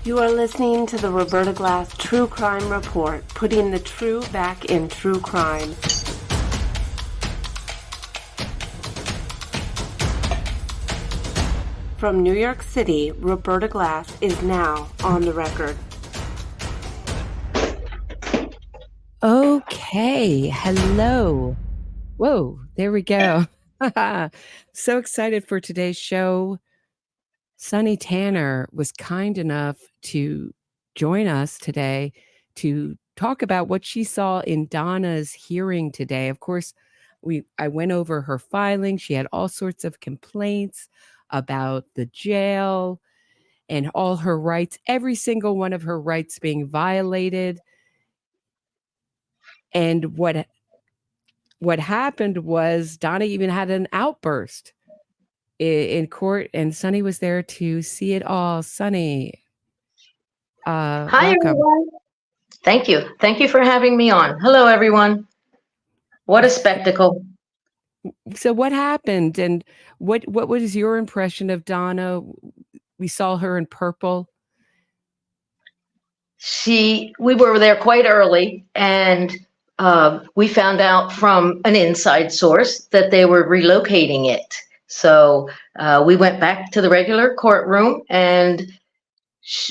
You are listening to the Roberta Glass True Crime Report, putting the true back in true crime. From New York City, Roberta Glass is now on the record. Okay, hello. Whoa, there we go. So excited for today's show. Sunny Tanner was kind enough to join us today to talk about what she saw in Donna's hearing today. Of course, I went over her filing. She had all sorts of complaints about the jail and all her rights, every single one of her rights being violated. And what happened was Donna even had an outburst in court, and Sunny was there to see it all. Sunny, Hi, welcome. everyone. Thank you. Thank you for having me on. Hello, everyone. What a spectacle. So what happened, and what was your impression of Donna? We saw her in purple. We were there quite early, and we found out from an inside source that they were relocating it. So we went back to the regular courtroom, and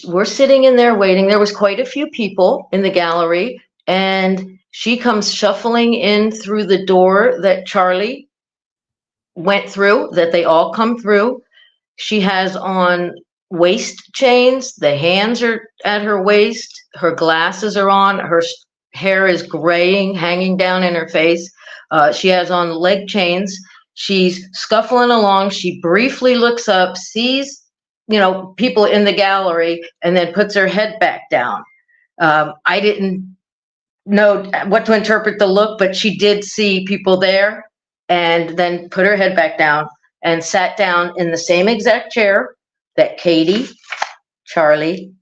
we're sitting in there waiting. There was quite a few people in the gallery, and she comes shuffling in through the door that Charlie went through, that they all come through. She has on waist chains. The hands are at her waist. Her glasses are on. Her hair is graying, hanging down in her face. She has on leg chains. She's scuffling along. She briefly looks up, sees, people in the gallery, and then puts her head back down. I didn't know what to interpret the look, but she did see people there, and then put her head back down and sat down in the same exact chair that Katie, Charlie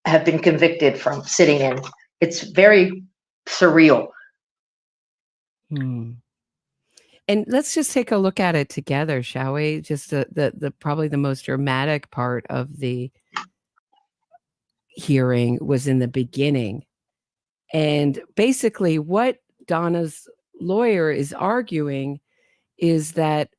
have been convicted from sitting in. It's very surreal. And let's just take a look at it together, shall we? Just the probably the most dramatic part of the hearing was in the beginning. And basically what Donna's lawyer is arguing is that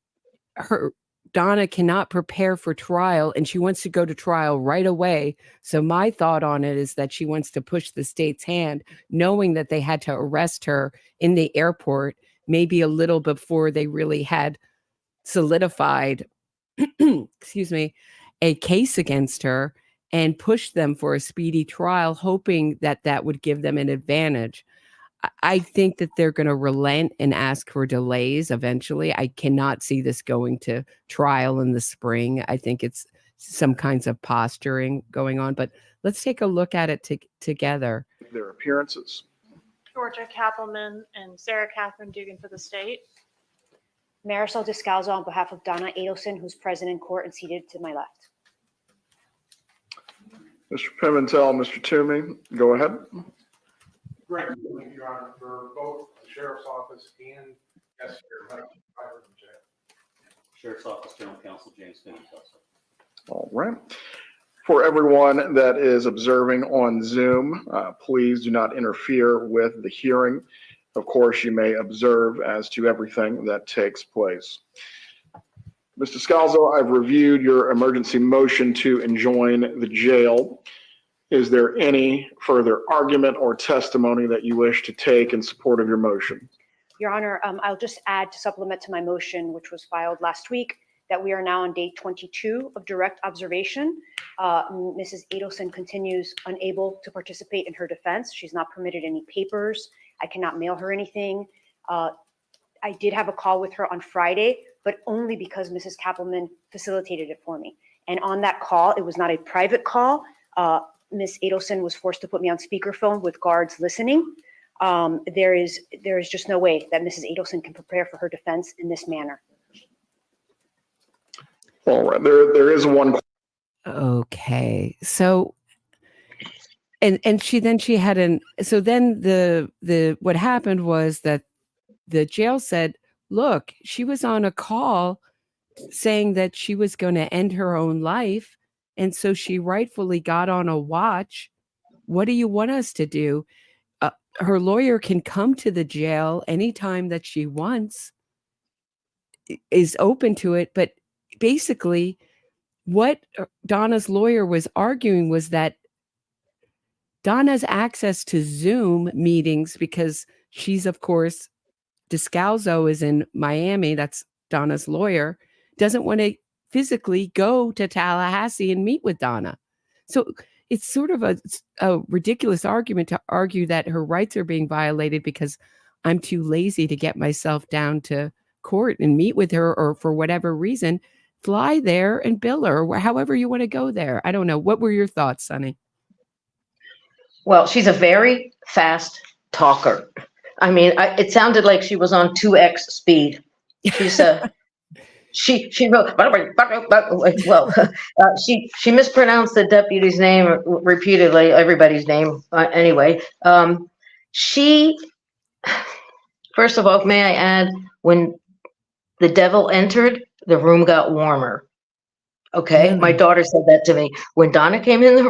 Donna cannot prepare for trial, and she wants to go to trial right away. So my thought on it is that she wants to push the state's hand, knowing that they had to arrest her in the airport maybe a little before they really had solidified, excuse me, a case against her, and push them for a speedy trial, hoping that that would give them an advantage. I think that they're going to relent and ask for delays eventually. I cannot see this going to trial in the spring. I think it's some kinds of posturing going on, but let's take a look at it together. Their appearances. Georgia Kappelman and Sarah Catherine Dubin for the state. Marisol Descalzo on behalf of Donna Adelson, who's present in court and seated to my left. Mr. Pimentel, Mr. Toomey, go ahead. Great, Your Honor, for both the Sheriff's Office and Sheriff's Office General Counsel James Finney. All right. For everyone that is observing on Zoom, please do not interfere with the hearing. Of course, you may observe as to everything that takes place. Mr. Scalzo, I've reviewed your emergency motion to enjoin the jail. Is there any further argument or testimony that you wish to take in support of your motion? Your Honor, I'll just add to supplement to my motion, which was filed last week, that we are now on day 22 of direct observation. Mrs. Adelson continues unable to participate in her defense. She's not permitted any papers. I cannot mail her anything. I did have a call with her on Friday, but only because Mrs. Kappelman facilitated it for me. And on that call, it was not a private call. Ms. Adelson was forced to put me on speakerphone with guards listening. There is just no way that Mrs. Adelson can prepare for her defense in this manner. All right, there is one. Okay, so and she had so then the what happened was that the jail said, look, she was on a call saying that she was going to end her own life, And so she rightfully got on a watch. What do you want us to do? Her lawyer can come to the jail anytime that she wants, is open to it. But basically, what Donna's lawyer was arguing was that Donna's access to Zoom meetings, because she's, of course, Descalzo is in Miami, that's Donna's lawyer, doesn't want to physically go to Tallahassee and meet with Donna. So it's sort of a ridiculous argument to argue that her rights are being violated because I'm too lazy to get myself down to court and meet with her, or for whatever reason, fly there and bill her, or however you want to go there. I don't know. What were your thoughts, Sonny? Well, she's a very fast talker. I mean, it sounded like she was on 2x speed. She's she wrote, well, she mispronounced the deputy's name repeatedly, everybody's name anyway. First of all, may I add, when the devil entered, the room got warmer. Okay, my daughter said that to me. When Donna came in the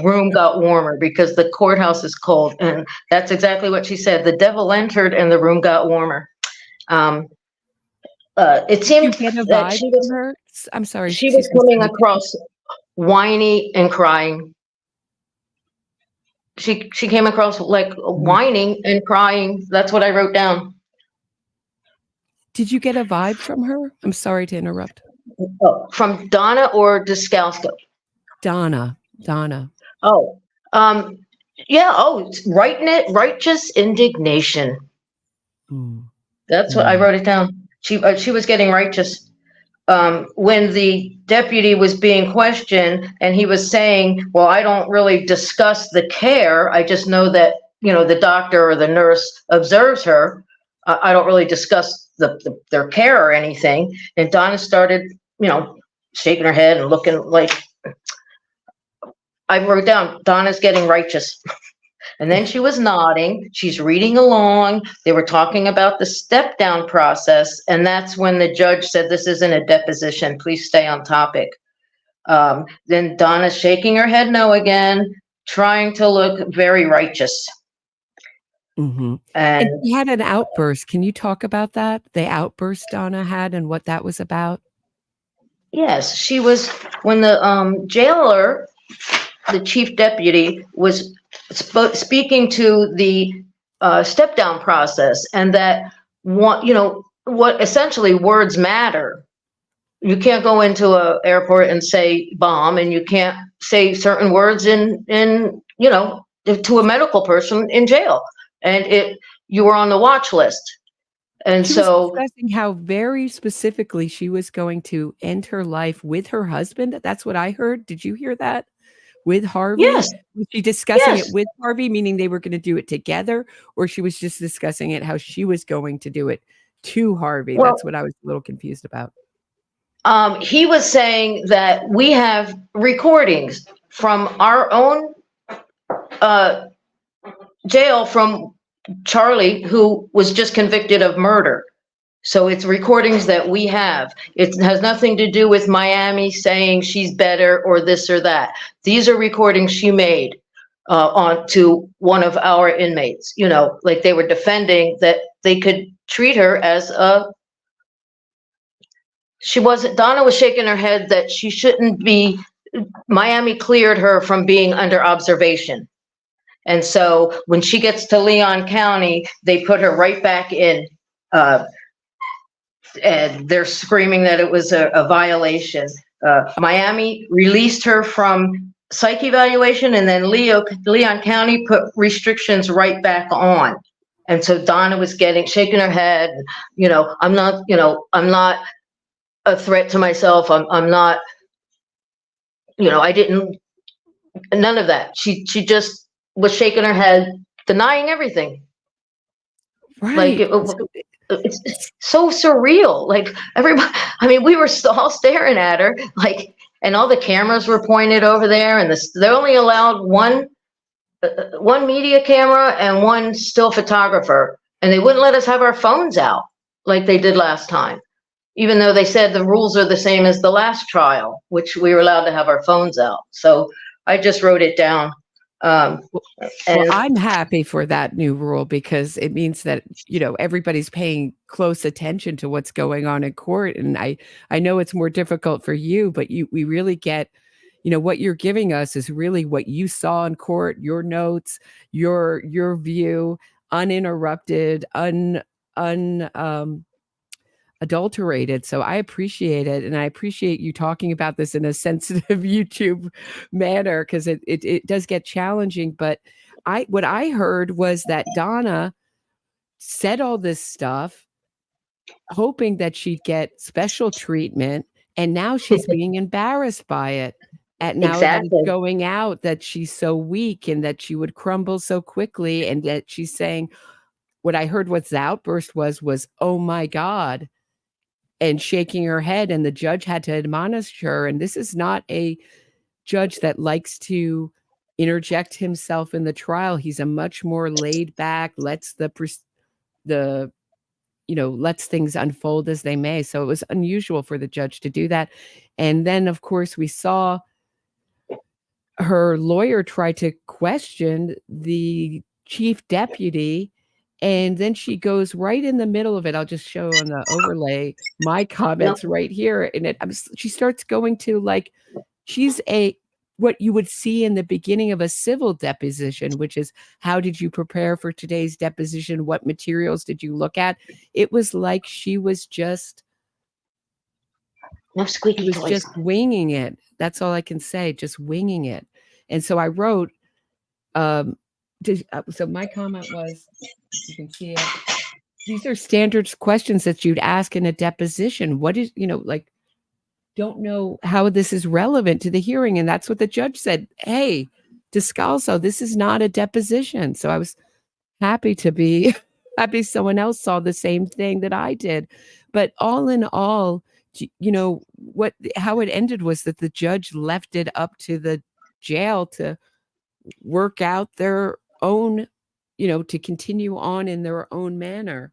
room got warmer because the courthouse is cold. And that's exactly what she said. The devil entered and the room got warmer. It seemed that she was, her? I'm sorry. She was coming across whiny and crying. She came across like whining and crying. That's what I wrote down. Did you get a vibe from her? I'm sorry to interrupt. Oh, from Donna or Descalzo? Donna. Oh, yeah. Oh, righteous indignation. That's what I wrote it down. She was getting righteous. When the deputy was being questioned and he was saying, well, I don't really discuss the care. I just know that, the doctor or the nurse observes her. I don't really discuss their care or anything. And Donna started, shaking her head and looking like, I wrote down, Donna's getting righteous. And then she was nodding. She's reading along. They were talking about the step down process. And that's when the judge said, this isn't a deposition. Please stay on topic. Then Donna's shaking her head no again, trying to look very righteous. Mm-hmm. And she had an outburst. Can you talk about that? The outburst Donna had and what that was about? Yes, she was, when the jailer, the chief deputy, was speaking to the step down process, and that what essentially words matter. You can't go into an airport and say bomb, and you can't say certain words in to a medical person in jail. And you were on the watch list. And she so was discussing how very specifically she was going to end her life with her husband. That's what I heard. Did you hear that? With Harvey? Yes. Was she discussing it with Harvey, meaning they were going to do it together, or she was just discussing it how she was going to do it to Harvey? Well, that's what I was a little confused about. He was saying that we have recordings from our own jail from Charlie, who was just convicted of murder. So it's recordings that we have. It has nothing to do with Miami saying she's better or this or that. These are recordings she made on to one of our inmates, like they were defending that they could treat her as Donna was shaking her head that she shouldn't be, Miami cleared her from being under observation. And so when she gets to Leon County, they put her right back in, and they're screaming that it was a violation. Miami released her from psych evaluation, and then Leon County put restrictions right back on. And so Donna was shaking her head, I'm not a threat to myself. I'm not, I didn't, none of that. She just was shaking her head, denying everything. Right. Like it's so surreal. Like everybody, we were all staring at her, like, and all the cameras were pointed over there, and they only allowed one media camera and one still photographer, and they wouldn't let us have our phones out like they did last time. even though they said the rules are the same as the last trial, which we were allowed to have our phones out. So I just wrote it down. Well, I'm happy for that new rule because it means that, everybody's paying close attention to what's going on in court. And I know it's more difficult for you, but we really get, what you're giving us is really what you saw in court, your notes, your view, uninterrupted, adulterated. So I appreciate it. And I appreciate you talking about this in a sensitive YouTube manner, because it does get challenging. But what I heard was that Donna said all this stuff, hoping that she'd get special treatment. And now she's being embarrassed by it. Now that it's going out that she's so weak and that she would crumble so quickly. And that she's saying, what I heard what the outburst was, oh my God, and shaking her head. And the judge had to admonish her. And this is not a judge that likes to interject himself in the trial. He's a much more laid back, lets lets things unfold as they may. So it was unusual for the judge to do that. And then, of course, we saw her lawyer try to question the chief deputy. And then she goes right in the middle of it. I'll just show on the overlay my comments right here. And she starts going to she's what you would see in the beginning of a civil deposition, which is, how did you prepare for today's deposition? What materials did you look at? It was like she was just, just winging it. That's all I can say, just winging it. And so I wrote, so my comment was, you can see it. These are standard questions that you'd ask in a deposition. What is, don't know how this is relevant to the hearing. And that's what the judge said. Hey, Descalzo, this is not a deposition. So I was happy someone else saw the same thing that I did. But all in all, how it ended was that the judge left it up to the jail to work out their own, to continue on in their own manner.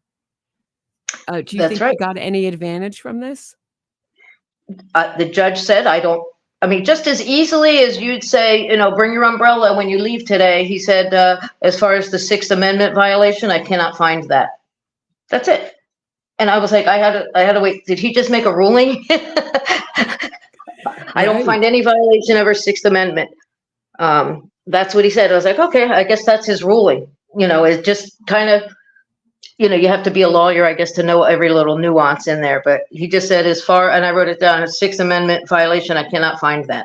Do you think you got any advantage from this? The judge said, just as easily as you'd say, bring your umbrella when you leave today. He said, as far as the Sixth Amendment violation, I cannot find that. That's it. And I was like, I had to wait. Did he just make a ruling? I don't find any violation of our Sixth Amendment. That's what he said. I was like, okay, I guess that's his ruling. It just kind of, you have to be a lawyer, I guess, to know every little nuance in there. But he just said, and I wrote it down, a Sixth Amendment violation, I cannot find that.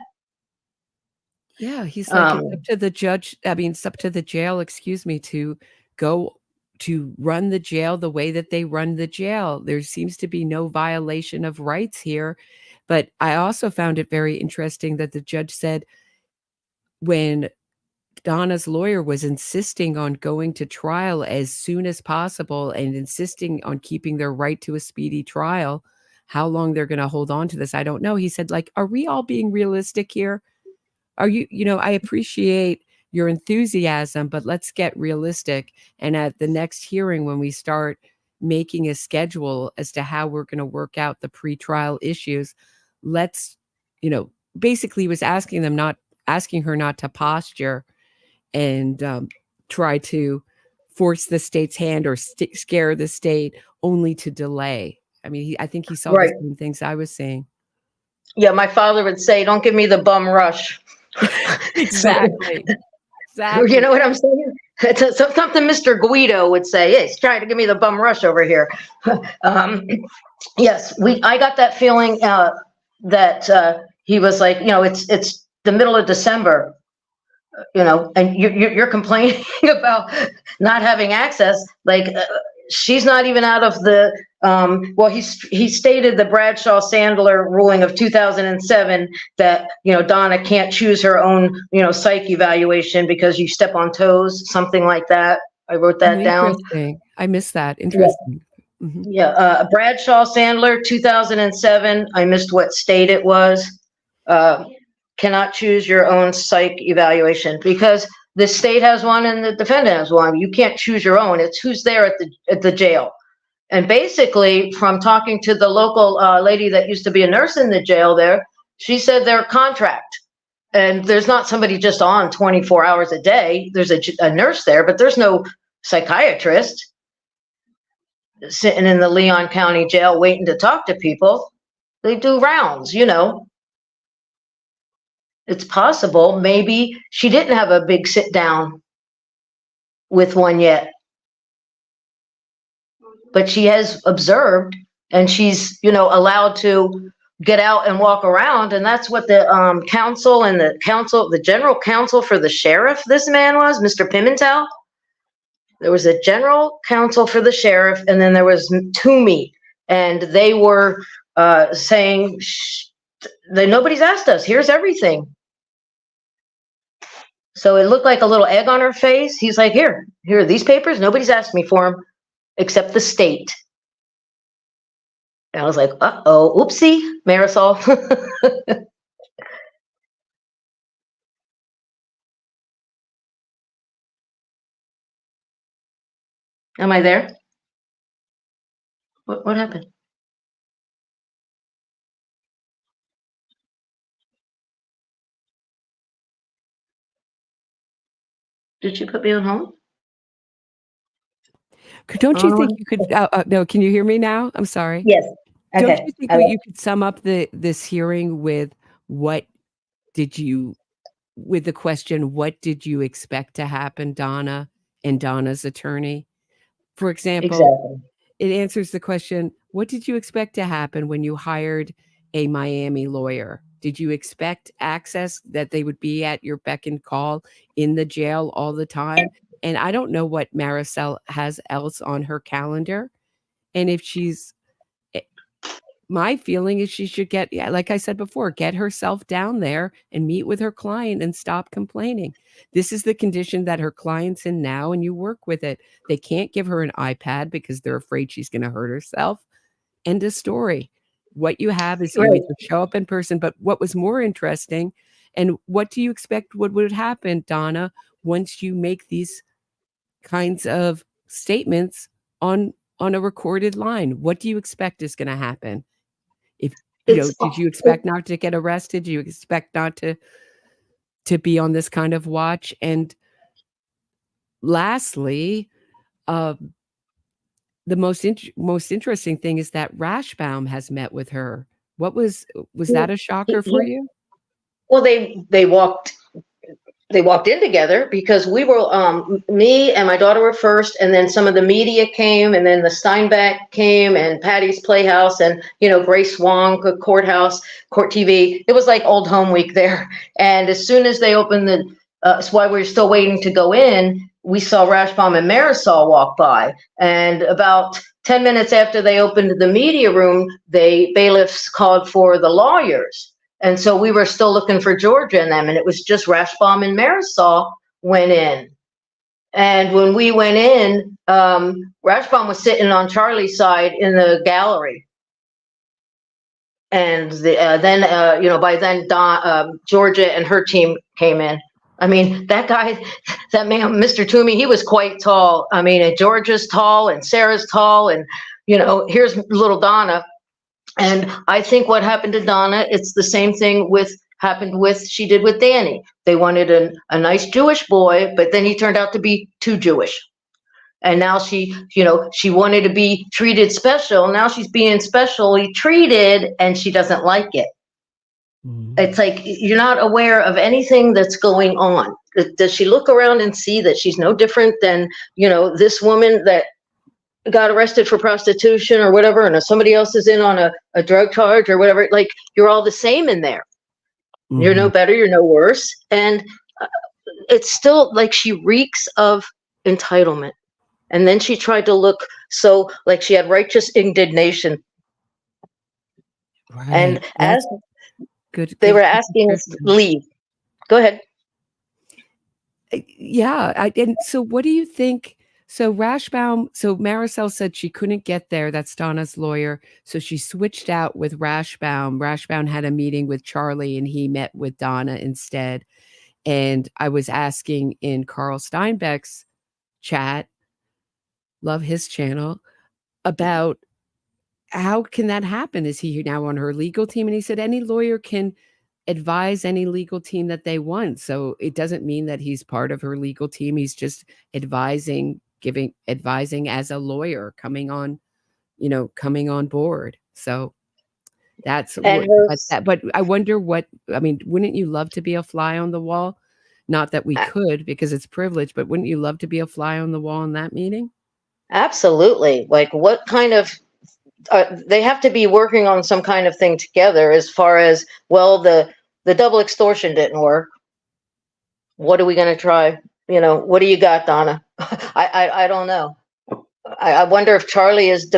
Yeah, he's like, it's up to the judge. It's up to the jail, to go to run the jail the way that they run the jail. There seems to be no violation of rights here. But I also found it very interesting that the judge said, when Donna's lawyer was insisting on going to trial as soon as possible and insisting on keeping their right to a speedy trial, how long they're going to hold on to this, I don't know. He said, are we all being realistic here? Are you, I appreciate your enthusiasm, but let's get realistic. And at the next hearing, when we start making a schedule as to how we're going to work out the pretrial issues, let's, basically was asking her not to posture and try to force the state's hand or scare the state only to delay. I think he saw the same things I was saying. Yeah, my father would say, don't give me the bum rush. Exactly. You know what I'm saying? It's something Mr. Guido would say. Hey, he's trying to give me the bum rush over here. Yes, I got that feeling that he was like, it's the middle of December, and you're complaining about not having access. She's not even out of the, he stated the Bradshaw-Sandler ruling of 2007 that, Donna can't choose her own, psych evaluation because you step on toes, something like that. I wrote that down. I missed that. Interesting. Yeah. Mm-hmm. Yeah. Bradshaw-Sandler, 2007. I missed what state it was. Cannot choose your own psych evaluation because the state has one and the defendant has one. You can't choose your own. It's who's there at the jail. And basically, from talking to the local lady that used to be a nurse in the jail there, she said their contract. And there's not somebody just on 24 hours a day. There's a nurse there, but there's no psychiatrist sitting in the Leon County Jail waiting to talk to people. They do rounds, you know. It's possible maybe she didn't have a big sit down with one yet. But she has observed, and she's, you know, allowed to get out and walk around. And that's what the counsel and the general counsel for the sheriff, this man was, Mr. Pimentel. There was a general counsel for the sheriff, and then there was Toomey, and they were saying, nobody's asked us, here's everything. So it looked like a little egg on her face. He's like, here are these papers. Nobody's asked me for them except the state. And I was like, uh-oh, oopsie, Marisol. Am I there? What happened? Did you put me on hold? Don't you think you could, no, can you hear me now? I'm sorry. Yes. Okay. Don't you think you could sum up this hearing with with the question, what did you expect to happen, Donna, and Donna's attorney? For example, Exactly. It answers the question, what did you expect to happen when you hired a Miami lawyer? Did you expect access, that they would be at your beck and call in the jail all the time? And I don't know what Marisol has else on her calendar. And if my feeling is she should like I said before, get herself down there and meet with her client and stop complaining. This is the condition that her client's in now, and you work with it. They can't give her an iPad because they're afraid she's going to hurt herself. End of story. What you have is you either show up in person, but what was more interesting, and what do you expect would happen, Donna, once you make these kinds of statements on a recorded line? What do you expect is going to happen? If did you expect not to get arrested? Do you expect not to be on this kind of watch? And lastly, the most interesting thing is that Rashbaum has met with her. Was that a shocker for you? Well, they walked in together because we were, me and my daughter were first, and then some of the media came, and then the Steinbeck came, and Patty's Playhouse, and, you know, Grace Wong, Court TV. It was like old home week there. And as soon as they opened that's why we're still waiting to go in, we saw Rashbaum and Marisol walk by. And about 10 minutes after they opened the media room, bailiffs called for the lawyers. And so we were still looking for Georgia and them, and it was just Rashbaum and Marisol went in. And when we went in, Rashbaum was sitting on Charlie's side in the gallery. And then by then, Georgia and her team came in. I mean, that man, Mr. Toomey, he was quite tall. I mean, and Georgia's tall, and Sarah's tall, and, you know, here's little Donna. And I think what happened to Donna, it's the same thing she did with Danny. They wanted a nice Jewish boy, but then he turned out to be too Jewish. And now she wanted to be treated special. Now she's being specially treated, and she doesn't like it. Mm-hmm. It's like, you're not aware of anything that's going on. Does she look around and see that she's no different than, you know, this woman that got arrested for prostitution or whatever, and if somebody else is in on a drug charge or whatever, like, you're all the same in there. Mm-hmm. You're no better, you're no worse. And it's still like she reeks of entitlement. And then she tried to look so like she had righteous indignation. Right. And as they were asking us to leave. Go ahead. Yeah. And so what do you think? So Marisol said she couldn't get there. That's Donna's lawyer. So she switched out with Rashbaum. Rashbaum had a meeting with Charlie, and he met with Donna instead. And I was asking in Carl Steinbeck's chat, love his channel, about how can that happen? Is he now on her legal team? And he said any lawyer can advise any legal team that they want. So it doesn't mean that he's part of her legal team. He's just advising as a lawyer coming on board. So that's And but I wonder wouldn't you love to be a fly on the wall? Not that we could because it's privilege, but wouldn't you love to be a fly on the wall in that meeting? absolutely. Like what kind of, they have to be working on some kind of thing together as far as, well, the double extortion didn't work. What are we going to try? What do you got, Donna? I don't know. I wonder if Charlie is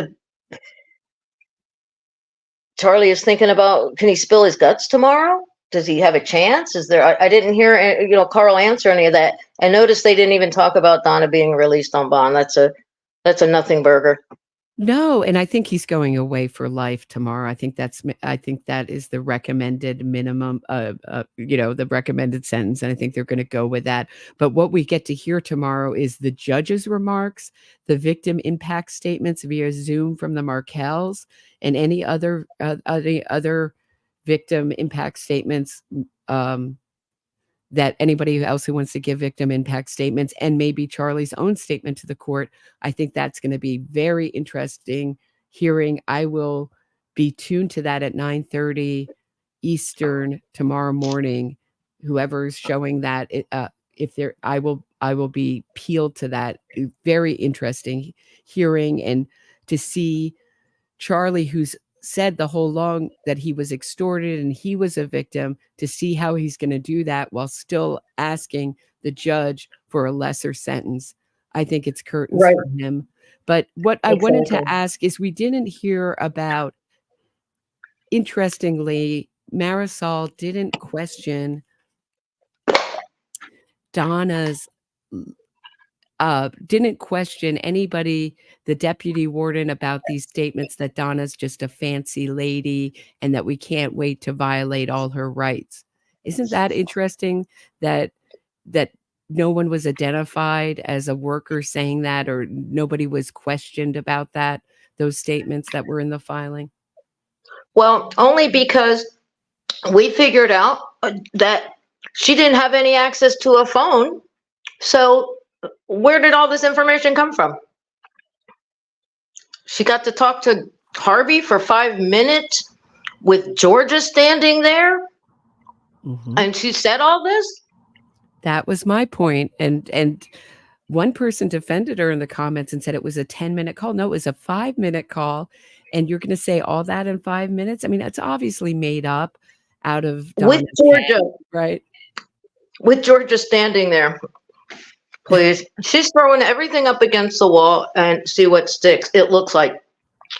thinking about, can he spill his guts tomorrow? Does he have a chance? I didn't hear, Carl answer any of that. I noticed they didn't even talk about Donna being released on bond. That's a nothing burger. No, and I think he's going away for life tomorrow. I think that is the recommended minimum, the recommended sentence, and I think they're going to go with that. But what we get to hear tomorrow is the judge's remarks, the victim impact statements via Zoom from the Markells, and any other victim impact statements that anybody else who wants to give victim impact statements, and maybe Charlie's own statement to the court. I think that's going to be very interesting hearing. I will be tuned to that at 9:30 Eastern tomorrow morning. Whoever's showing that, I will be peeled to that. Very interesting hearing, and to see Charlie, who's said the whole long that he was extorted and he was a victim, to see how he's going to do that while still asking the judge for a lesser sentence. I think it's curtains for him. But what I wanted to ask is, we didn't hear about, interestingly, Marisol didn't question Donna's didn't question anybody, the deputy warden, about these statements that Donna's just a fancy lady and that we can't wait to violate all her rights. Isn't that interesting that no one was identified as a worker saying that, or nobody was questioned about that, those statements that were in the filing? Well, only because we figured out that she didn't have any access to a phone. So where did all this information come from? She got to talk to Harvey for 5 minutes with Georgia standing there. Mm-hmm. And she said all this? That was my point. And one person defended her in the comments and said it was a 10-minute call. No, it was a 5-minute call. And you're going to say all that in 5 minutes? I mean, it's obviously made up out of Donna's with Georgia, head, right? With Georgia standing there. Please. She's throwing everything up against the wall and see what sticks. It looks like.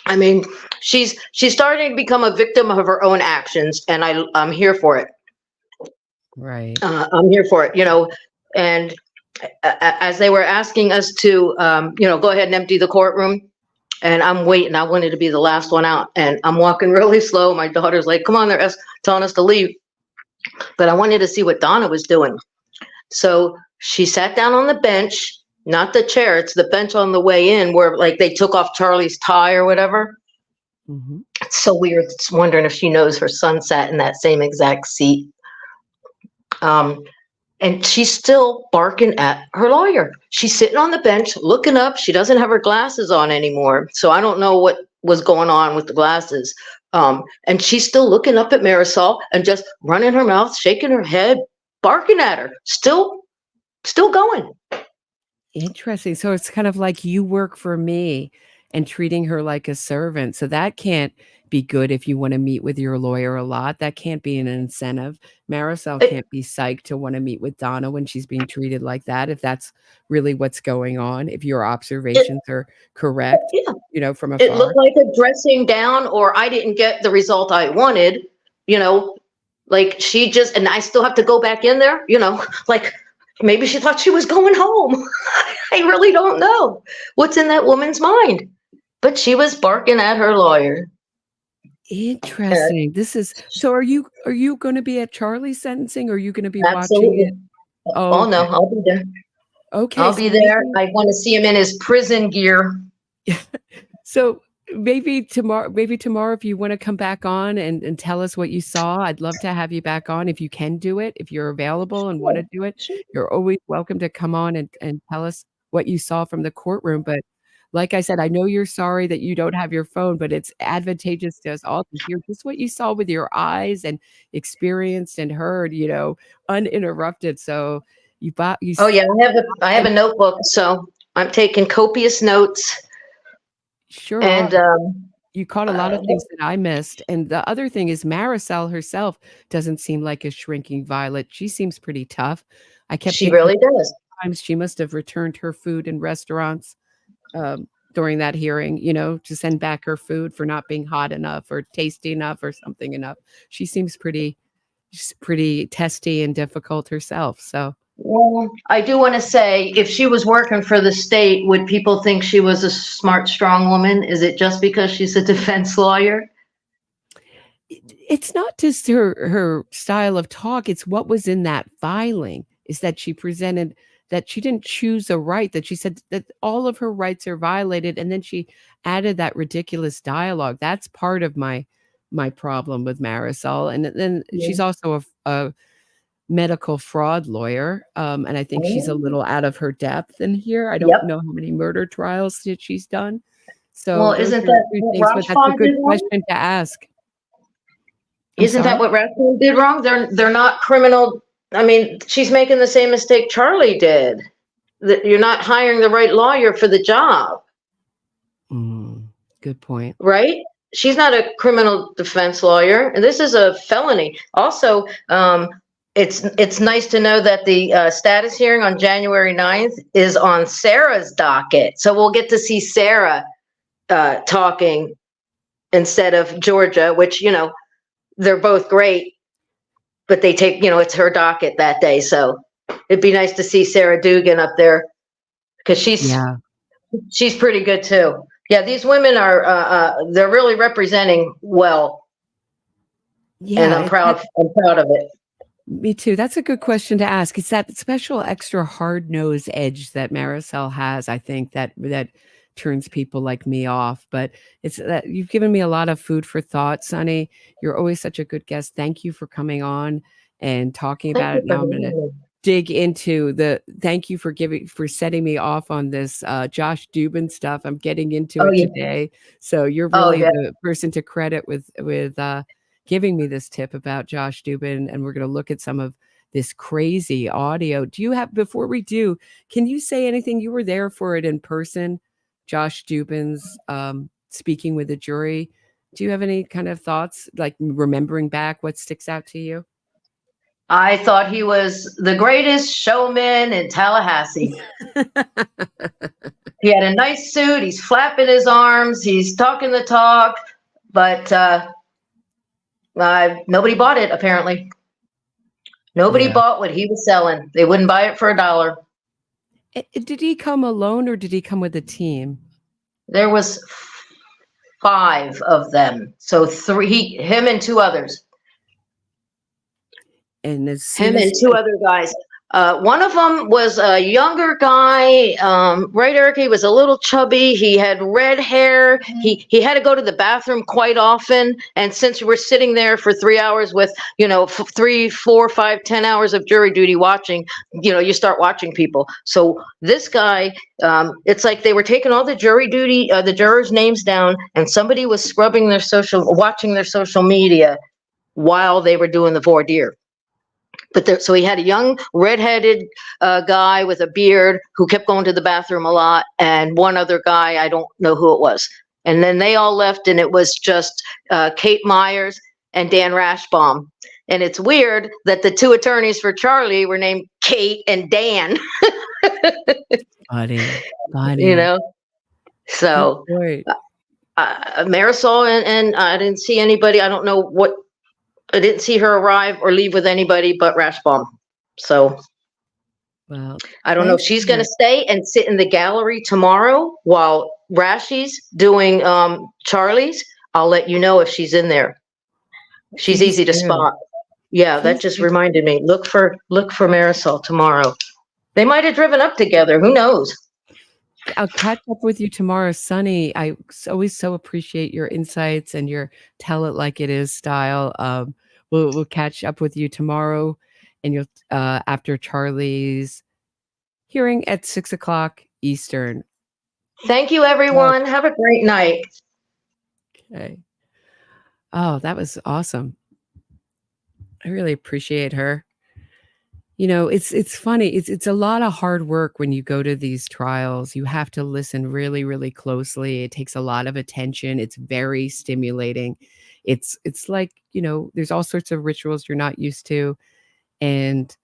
I mean, she's starting to become a victim of her own actions, and I'm here for it. Right. I'm here for it, and as they were asking us to, go ahead and empty the courtroom, and I'm waiting. I wanted to be the last one out, and I'm walking really slow. My daughter's like, come on, they're telling us to leave. But I wanted to see what Donna was doing. So she sat down on the bench, not the chair. It's the bench on the way in where, like, they took off Charlie's tie or whatever. Mm-hmm. It's so weird. It's wondering if she knows her son sat in that same exact seat. And she's still barking at her lawyer. She's sitting on the bench looking up. She doesn't have her glasses on anymore. So I don't know what was going on with the glasses. And she's still looking up at Marisol and just running her mouth, shaking her head, barking at her, still going. Interesting. So it's kind of like, you work for me, and treating her like a servant. So that can't be good if you want to meet with your lawyer a lot. That can't be an incentive. Marisol can't be psyched to want to meet with Donna when she's being treated like that, if that's really what's going on, if your observations are correct, from afar. It looked like a dressing down, or I didn't get the result I wanted, like she just, and I still have to go back in there, like maybe she thought she was going home. I really don't know what's in that woman's mind, but she was barking at her lawyer. Interesting. This is, so are you going to be at Charlie's sentencing, or are you going to be Absolutely. watching it? Oh, no, I'll be there. Okay. I'll be there. I want to see him in his prison gear. So maybe tomorrow, if you want to come back on and tell us what you saw, I'd love to have you back on if you can do it. If you're available and want to do it, you're always welcome to come on and tell us what you saw from the courtroom. But like I said, I know you're sorry that you don't have your phone, but it's advantageous to us all to hear just what you saw with your eyes and experienced and heard, uninterrupted. So Oh yeah, I have a notebook, so I'm taking copious notes. Sure. And you caught a lot of things that I missed. And the other thing is Marisol herself doesn't seem like a shrinking violet. She seems pretty tough. I kept she thinking really does. times she must have returned her food in restaurants during that hearing, to send back her food for not being hot enough or tasty enough or something enough. She seems pretty testy and difficult herself. So Well, I do want to say, if she was working for the state, would people think she was a smart, strong woman? Is it just because she's a defense lawyer? it's not just her style of talk. It's what was in that filing is that she presented that she didn't choose a right, that she said that all of her rights are violated. And then she added that ridiculous dialogue. That's part of my problem with Marisol. And then she's also a medical fraud lawyer. And I think she's a little out of her depth in here. I don't know how many murder trials that she's done. So Well, isn't that what but that's a good question to ask. Isn't that what Rathbone did wrong? They're not criminal. I mean, she's making the same mistake Charlie did. That you're not hiring the right lawyer for the job. Good point. Right? She's not a criminal defense lawyer, and this is a felony. Also, it's nice to know that the status hearing on January 9th is on Sarah's docket. So we'll get to see Sarah talking instead of Georgia, which, they're both great, but they take, it's her docket that day. So it'd be nice to see Sarah Dugan up there because she's pretty good too. Yeah, these women are, they're really representing well. Yeah, and I'm proud of it. Me too. That's a good question to ask. It's that special extra hard-nosed edge that Marisol has, I think, that turns people like me off. But it's that you've given me a lot of food for thought, Sonny. You're always such a good guest. Thank you for coming on and talking about it. Now I'm going to dig into thank you for setting me off on this Josh Dubin stuff. I'm getting into it today. So you're really the person to credit with giving me this tip about Josh Dubin. And we're going to look at some of this crazy audio. Before we do, can you say anything? You were there for it in person, Josh Dubin's speaking with the jury. Do you have any kind of thoughts, like remembering back what sticks out to you? I thought he was the greatest showman in Tallahassee. He had a nice suit. He's flapping his arms. He's talking the talk, but nobody bought it, apparently. Nobody bought what he was selling. They wouldn't buy it for $1. Did he come alone or did he come with a team? There was 5 of them. So him and 2 others. And him and 2 other guys. One of them was a younger guy, right, Eric? He was a little chubby. He had red hair. He had to go to the bathroom quite often. And since we're sitting there for 3 hours with, 3, 4, 5, 10 hours of jury duty watching, you start watching people. So this guy, it's like they were taking all the jury duty, the jurors' names down, and somebody was watching their social media while they were doing the voir dire. So he had a young redheaded guy with a beard who kept going to the bathroom a lot, and one other guy, I don't know who it was. And then they all left, and it was just Kate Myers and Dan Rashbaum. And it's weird that the 2 attorneys for Charlie were named Kate and Dan. Buddy. So Marisol and I didn't see anybody. I don't know I didn't see her arrive or leave with anybody but Rashbaum. So I don't know if she's going to stay and sit in the gallery tomorrow while Rashi's doing Charlie's. I'll let you know if she's in there. She's easy to spot. Yeah, that just reminded me. Look for Marisol tomorrow. They might have driven up together. Who knows? I'll catch up with you tomorrow, Sunny. I always so appreciate your insights and your tell it like it is style. We'll catch up with you tomorrow, and you'll after Charlie's hearing at 6 o'clock Eastern. Thank you, everyone. Have a great night. Okay. Oh, that was awesome. I really appreciate her. You know, it's funny. It's a lot of hard work when you go to these trials. You have to listen really, really closely. It takes a lot of attention. It's very stimulating. It's like, you know, there's all sorts of rituals you're not used to. And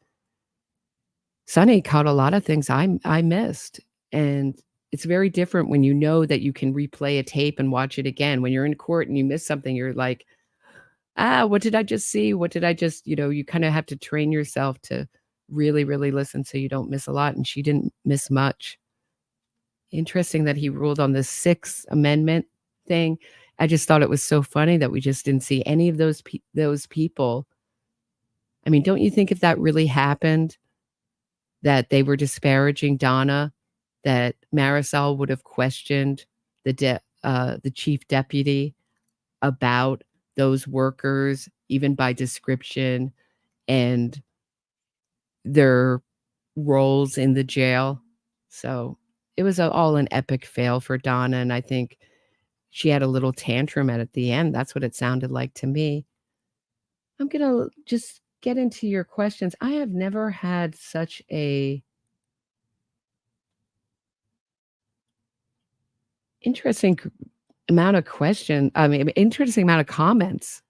Sunny caught a lot of things I missed. And it's very different when you know that you can replay a tape and watch it again. When you're in court and you miss something, you're like, what did I just see? What did I just, you know, you kind of have to train yourself to really, really listen so you don't miss a lot. And she didn't miss much. Interesting that he ruled on the Sixth Amendment thing. I just thought it was so funny that we just didn't see any of those people. I mean, don't you think if that really happened, that they were disparaging Donna, that Marisol would have questioned the chief deputy about those workers, even by description and their roles in the jail? So it was all an epic fail for Donna. And I think she had a little tantrum at the end. That's what it sounded like to me. I'm going to just get into your questions. I have never had such a interesting amount of interesting amount of comments.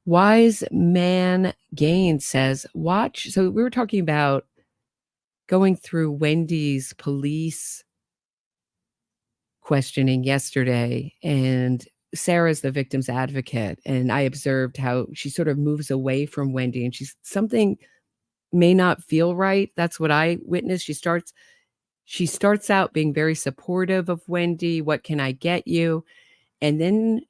Wise Man Gain says, watch. So we were talking about going through Wendy's police questioning yesterday, and Sarah's the victim's advocate. And I observed how she sort of moves away from Wendy, and something may not feel right. That's what I witnessed. She starts out being very supportive of Wendy. What can I get you? And then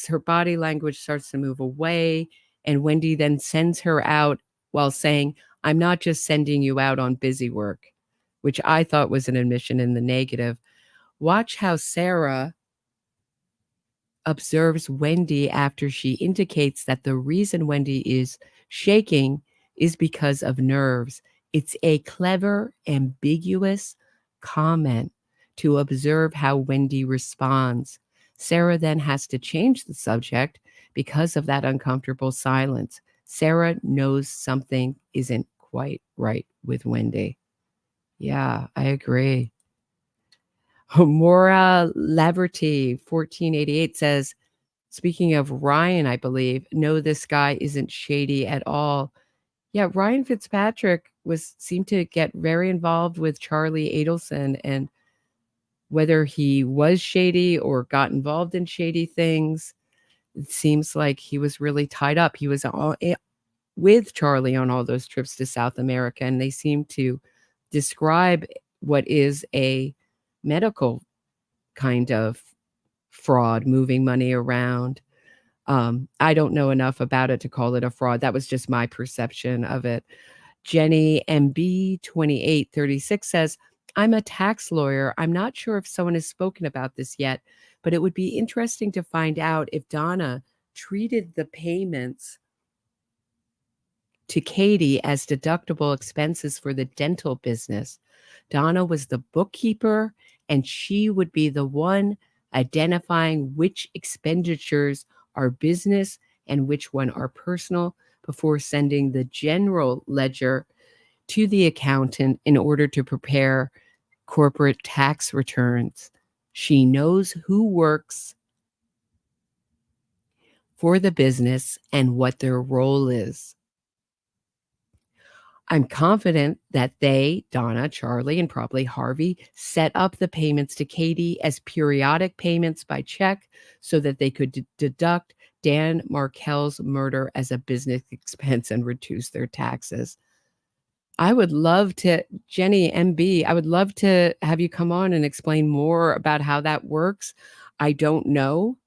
her body language starts to move away. And Wendy then sends her out while saying, I'm not just sending you out on busy work, which I thought was an admission in the negative. Watch how Sarah observes Wendy after she indicates that the reason Wendy is shaking is because of nerves. It's a clever, ambiguous comment to observe how Wendy responds. Sarah then has to change the subject because of that uncomfortable silence. Sarah knows something isn't quite right with Wendy. Yeah, I agree. Maura Laverty, 1488 says, speaking of Ryan, I believe, no, this guy isn't shady at all. Yeah, Ryan Fitzpatrick seemed to get very involved with Charlie Adelson, and whether he was shady or got involved in shady things, it seems like he was really tied up. He was with Charlie on all those trips to South America, and they seem to describe what is a medical kind of fraud, moving money around. I don't know enough about it to call it a fraud. That was just my perception of it. Jenny MB 2836 says, I'm a tax lawyer. I'm not sure if someone has spoken about this yet, but it would be interesting to find out if Donna treated the payments to Katie as deductible expenses for the dental business. Donna was the bookkeeper, and she would be the one identifying which expenditures are business and which one are personal before sending the general ledger to the accountant in order to prepare corporate tax returns. She knows who works for the business and what their role is. I'm confident that they, Donna, Charlie, and probably Harvey, set up the payments to Katie as periodic payments by check so that they could deduct Dan Markel's murder as a business expense and reduce their taxes. I would love to, Jenny MB, I would love to have you come on and explain more about how that works. I don't know.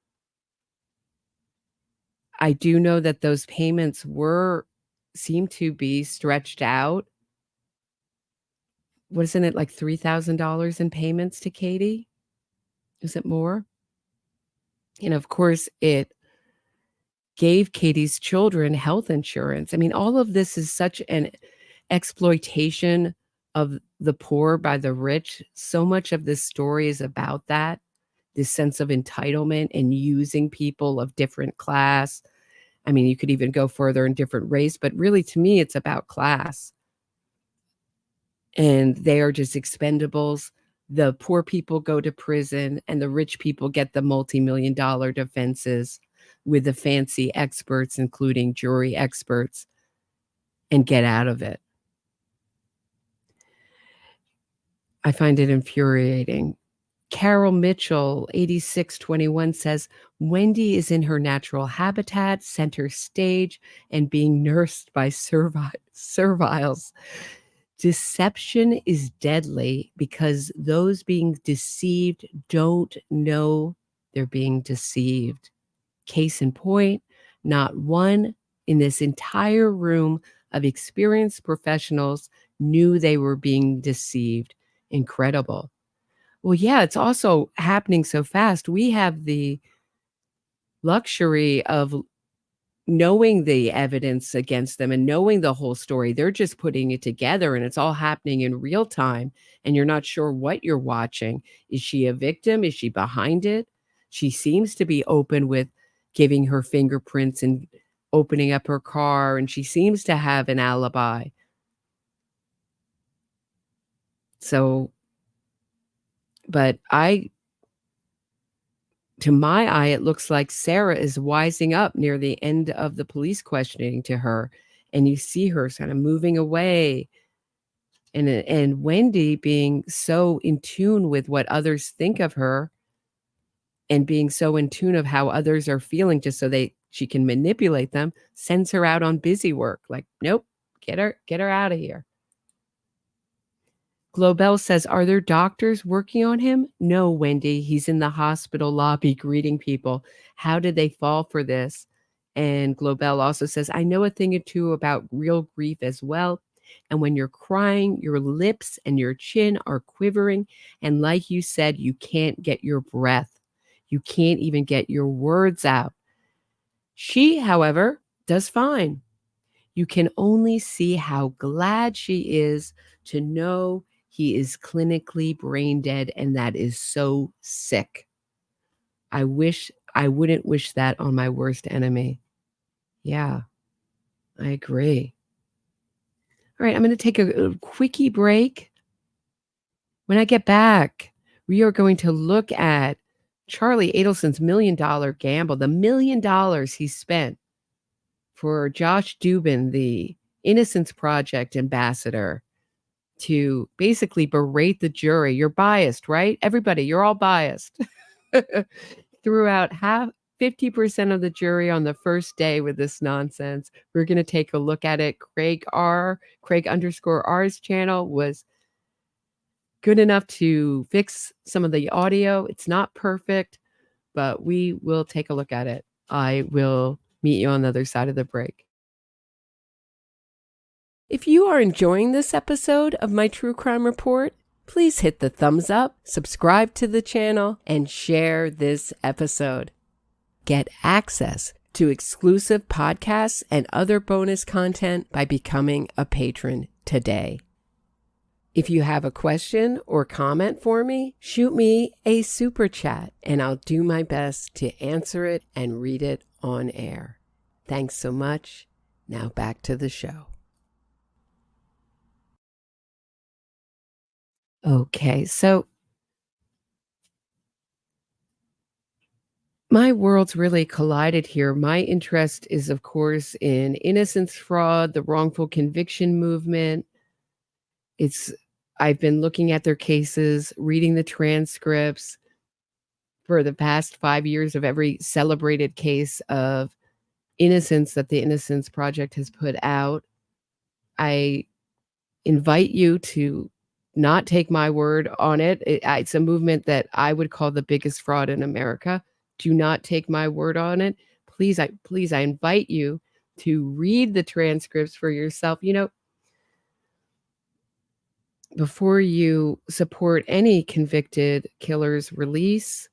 I do know that those payments seem to be stretched out wasn't it like $3,000 in payments to Katie? Is it more? And of course, it gave Katie's children health insurance. I mean, all of this is such an exploitation of the poor by the rich. So much of this story is about that, this sense of entitlement and using people of different class. I mean, you could even go further in different race, but really to me, it's about class. And they are just expendables. The poor people go to prison and the rich people get the multi-million-dollar defenses with the fancy experts, including jury experts, and get out of it. I find it infuriating. Carol Mitchell, 8621, says, Wendy is in her natural habitat, center stage, and being nursed by serviles. Deception is deadly because those being deceived don't know they're being deceived. Case in point, not one in this entire room of experienced professionals knew they were being deceived. Incredible. Well, yeah, it's also happening so fast. We have the luxury of knowing the evidence against them and knowing the whole story. They're just putting it together and it's all happening in real time. And you're not sure what you're watching. Is she a victim? Is she behind it? She seems to be open with giving her fingerprints and opening up her car. And she seems to have an alibi. So, but to my eye, it looks like Sarah is wising up near the end of the police questioning to her. And you see her kind of moving away. And Wendy being so in tune with what others think of her and being so in tune of how others are feeling just so she can manipulate them, sends her out on busy work. Like, nope, get her out of here. Globel says, are there doctors working on him? No, Wendy. He's in the hospital lobby greeting people. How did they fall for this? And Globel also says, I know a thing or two about real grief as well. And when you're crying, your lips and your chin are quivering. And like you said, you can't get your breath. You can't even get your words out. She, however, does fine. You can only see how glad she is to know he is clinically brain dead, and that is so sick. I wouldn't wish that on my worst enemy. Yeah, I agree. All right, I'm going to take a quickie break. When I get back, we are going to look at Charlie Adelson's $1 million gamble, the $1 million he spent for Josh Dubin, the Innocence Project Ambassadar, to basically berate the jury. You're biased, right? Everybody, you're all biased. Threw out 50% of the jury on the first day with this nonsense. We're going to take a look at it. Craig_R's channel was good enough to fix some of the audio. It's not perfect, but we will take a look at it. I will meet you on the other side of the break. If you are enjoying this episode of my True Crime Report, please hit the thumbs up, subscribe to the channel, and share this episode. Get access to exclusive podcasts and other bonus content by becoming a patron today. If you have a question or comment for me, shoot me a super chat and I'll do my best to answer it and read it on air. Thanks so much. Now back to the show. Okay, so my worlds really collided here. My interest is, of course, in innocence fraud, the wrongful conviction movement. I've been looking at their cases, reading the transcripts for the past 5 years of every celebrated case of innocence that the Innocence Project has put out. I invite you to not take my word on it. It's a movement that I would call the biggest fraud in America. Do not take my word on it. Please, I invite you to read the transcripts for yourself. You know, before you support any convicted killer's release,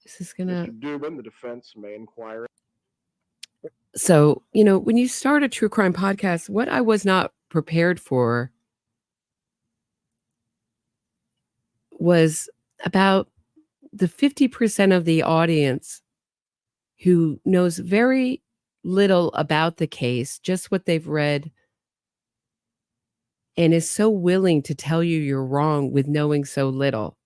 this is gonna. Mr. Dubin, the defense may inquire. So, when you start a true crime podcast, what I was not prepared for was about the 50% of the audience who knows very little about the case, just what they've read, and is so willing to tell you you're wrong with knowing so little.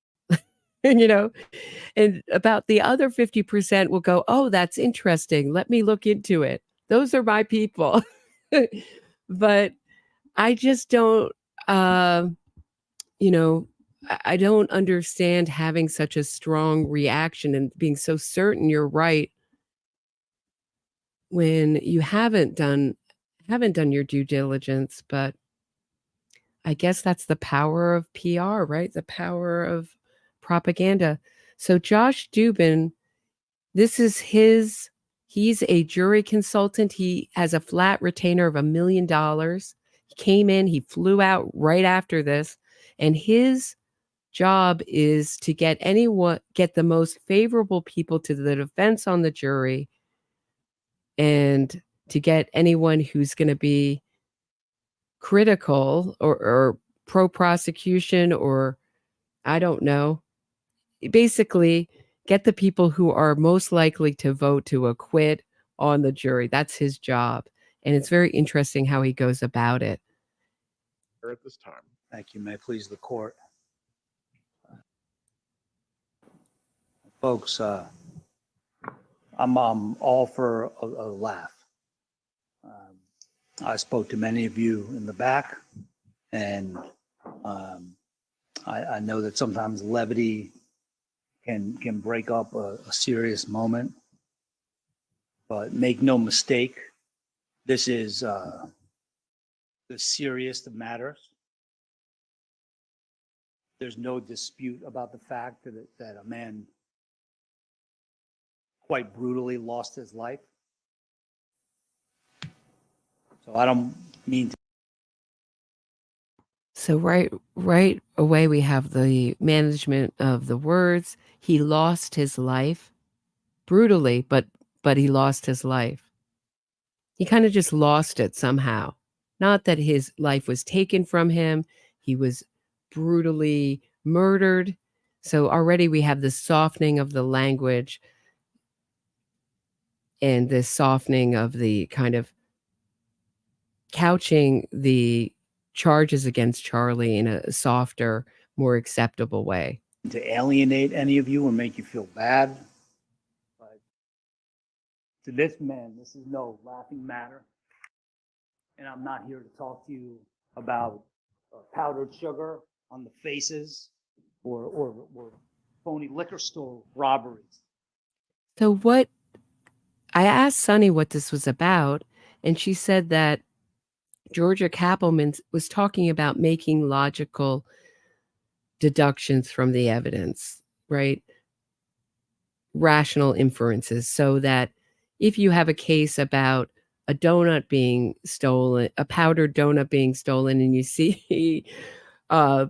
And about the other 50% will go, oh, that's interesting. Let me look into it. Those are my people. But I just don't, I don't understand having such a strong reaction and being so certain you're right when you haven't done your due diligence. But I guess that's the power of PR, right? The power of propaganda. So Josh Dubin, this is he's a jury consultant. He has a flat retainer of $1 million. He came in, he flew out right after this, and his job is to get the most favorable people to the defense on the jury, and to get anyone who's going to be critical or pro prosecution, or I don't know, basically get the people who are most likely to vote to acquit on the jury. That's his job. And it's very interesting how he goes about it. At this time. Thank you. May it please the court. Folks, I'm all for a laugh. I spoke to many of you in the back, and I know that sometimes levity can break up a serious moment, but make no mistake, this is the serious of matters. There's no dispute about the fact that a man quite brutally lost his life. So I don't mean to. So right away we have the management of the words. He lost his life brutally, but he lost his life. He kind of just lost it somehow. Not that his life was taken from him. He was brutally murdered. So already we have the softening of the language and the softening of the kind of couching the charges against Charlie in a softer, more acceptable way. To alienate any of you or make you feel bad, but to this man, this is no laughing matter. And I'm not here to talk to you about powdered sugar on the faces or phony liquor store robberies. So I asked Sunny what this was about, and she said that Georgia Kappelman was talking about making logical deductions from the evidence, right? Rational inferences, so that if you have a case about a donut being stolen, a powdered donut being stolen, and you see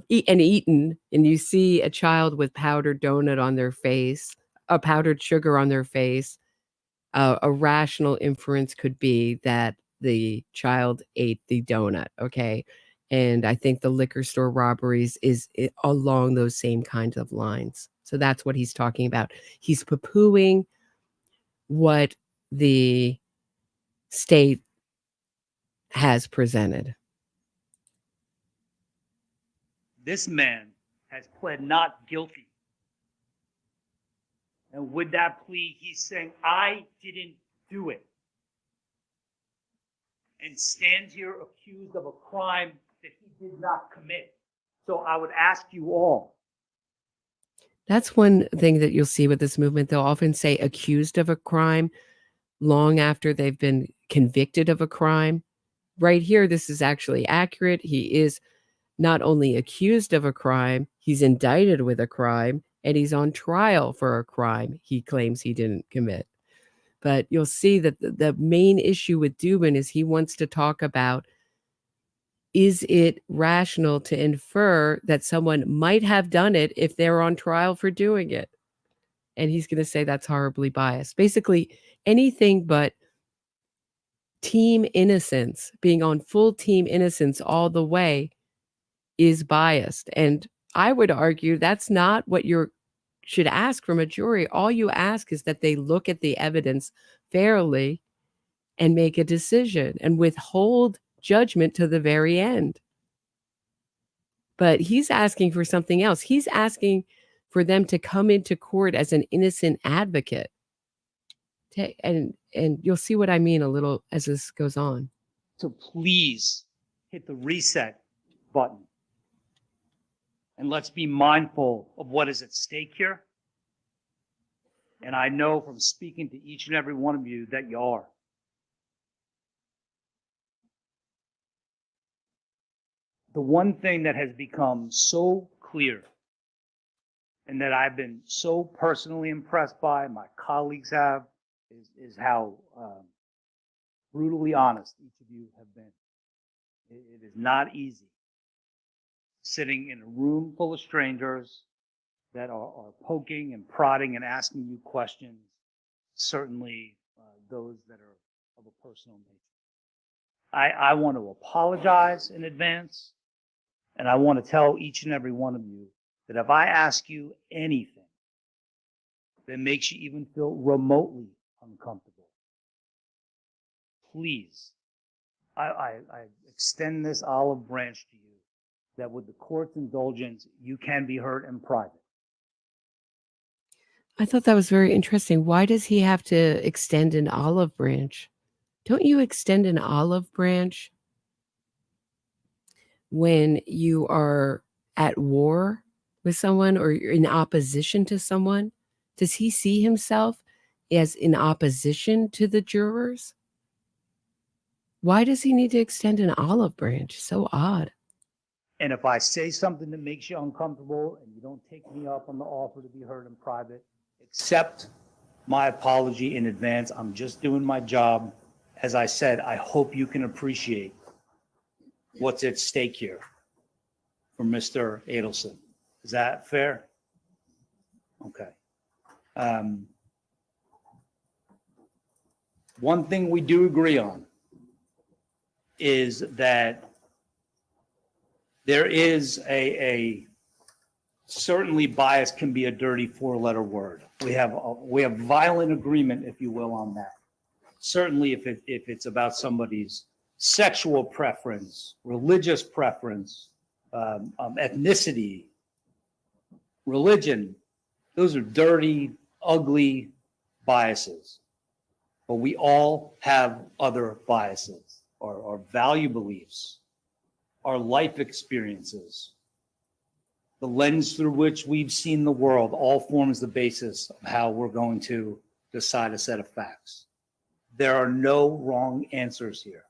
eaten, and you see a child with powdered donut on their face, a powdered sugar on their face, a rational inference could be that the child ate the donut, okay? And I think the liquor store robberies is along those same kinds of lines. So that's what he's talking about. He's poo-pooing what the state has presented. This man has pled not guilty. And with that plea, he's saying, I didn't do it. And stands here accused of a crime that he did not commit. So I would ask you all. That's one thing that you'll see with this movement. They'll often say accused of a crime long after they've been convicted of a crime. Right here, this is actually accurate. He is not only accused of a crime, he's indicted with a crime, and he's on trial for a crime he claims he didn't commit. But you'll see that the main issue with Dubin is he wants to talk about is it rational to infer that someone might have done it if they're on trial for doing it? And he's going to say that's horribly biased. Basically, anything but team innocence, being on full team innocence all the way, is biased. And I would argue that's not what you should ask from a jury. All you ask is that they look at the evidence fairly and make a decision and withhold judgment to the very end. But he's asking for something else. He's asking for them to come into court as an innocent advocate. And you'll see what I mean a little as this goes on. So please hit the reset button. And let's be mindful of what is at stake here. And I know from speaking to each and every one of you that you are. The one thing that has become so clear and that I've been so personally impressed by, my colleagues have, is how brutally honest each of you have been. It is not easy sitting in a room full of strangers that are poking and prodding and asking you questions, certainly those that are of a personal nature. I want to apologize in advance, and I want to tell each and every one of you that if I ask you anything that makes you even feel remotely uncomfortable, please, I extend this olive branch to you that with the court's indulgence, you can be heard in private. I thought that was very interesting. Why does he have to extend an olive branch? Don't you extend an olive branch when you are at war with someone or you're in opposition to someone? Does he see himself as in opposition to the jurors? Why does he need to extend an olive branch? So odd. And if I say something that makes you uncomfortable and you don't take me up on the offer to be heard in private, accept my apology in advance. I'm just doing my job. As I said, I hope you can appreciate what's at stake here for Mr. Adelson. Is that fair? Okay. One thing we do agree on is that there is certainly bias can be a dirty four-letter word. We have violent agreement, if you will, on that. Certainly if it's about somebody's sexual preference, religious preference, ethnicity, religion, those are dirty, ugly biases. But we all have other biases, our value beliefs, our life experiences, the lens through which we've seen the world all forms the basis of how we're going to decide a set of facts. There are no wrong answers here.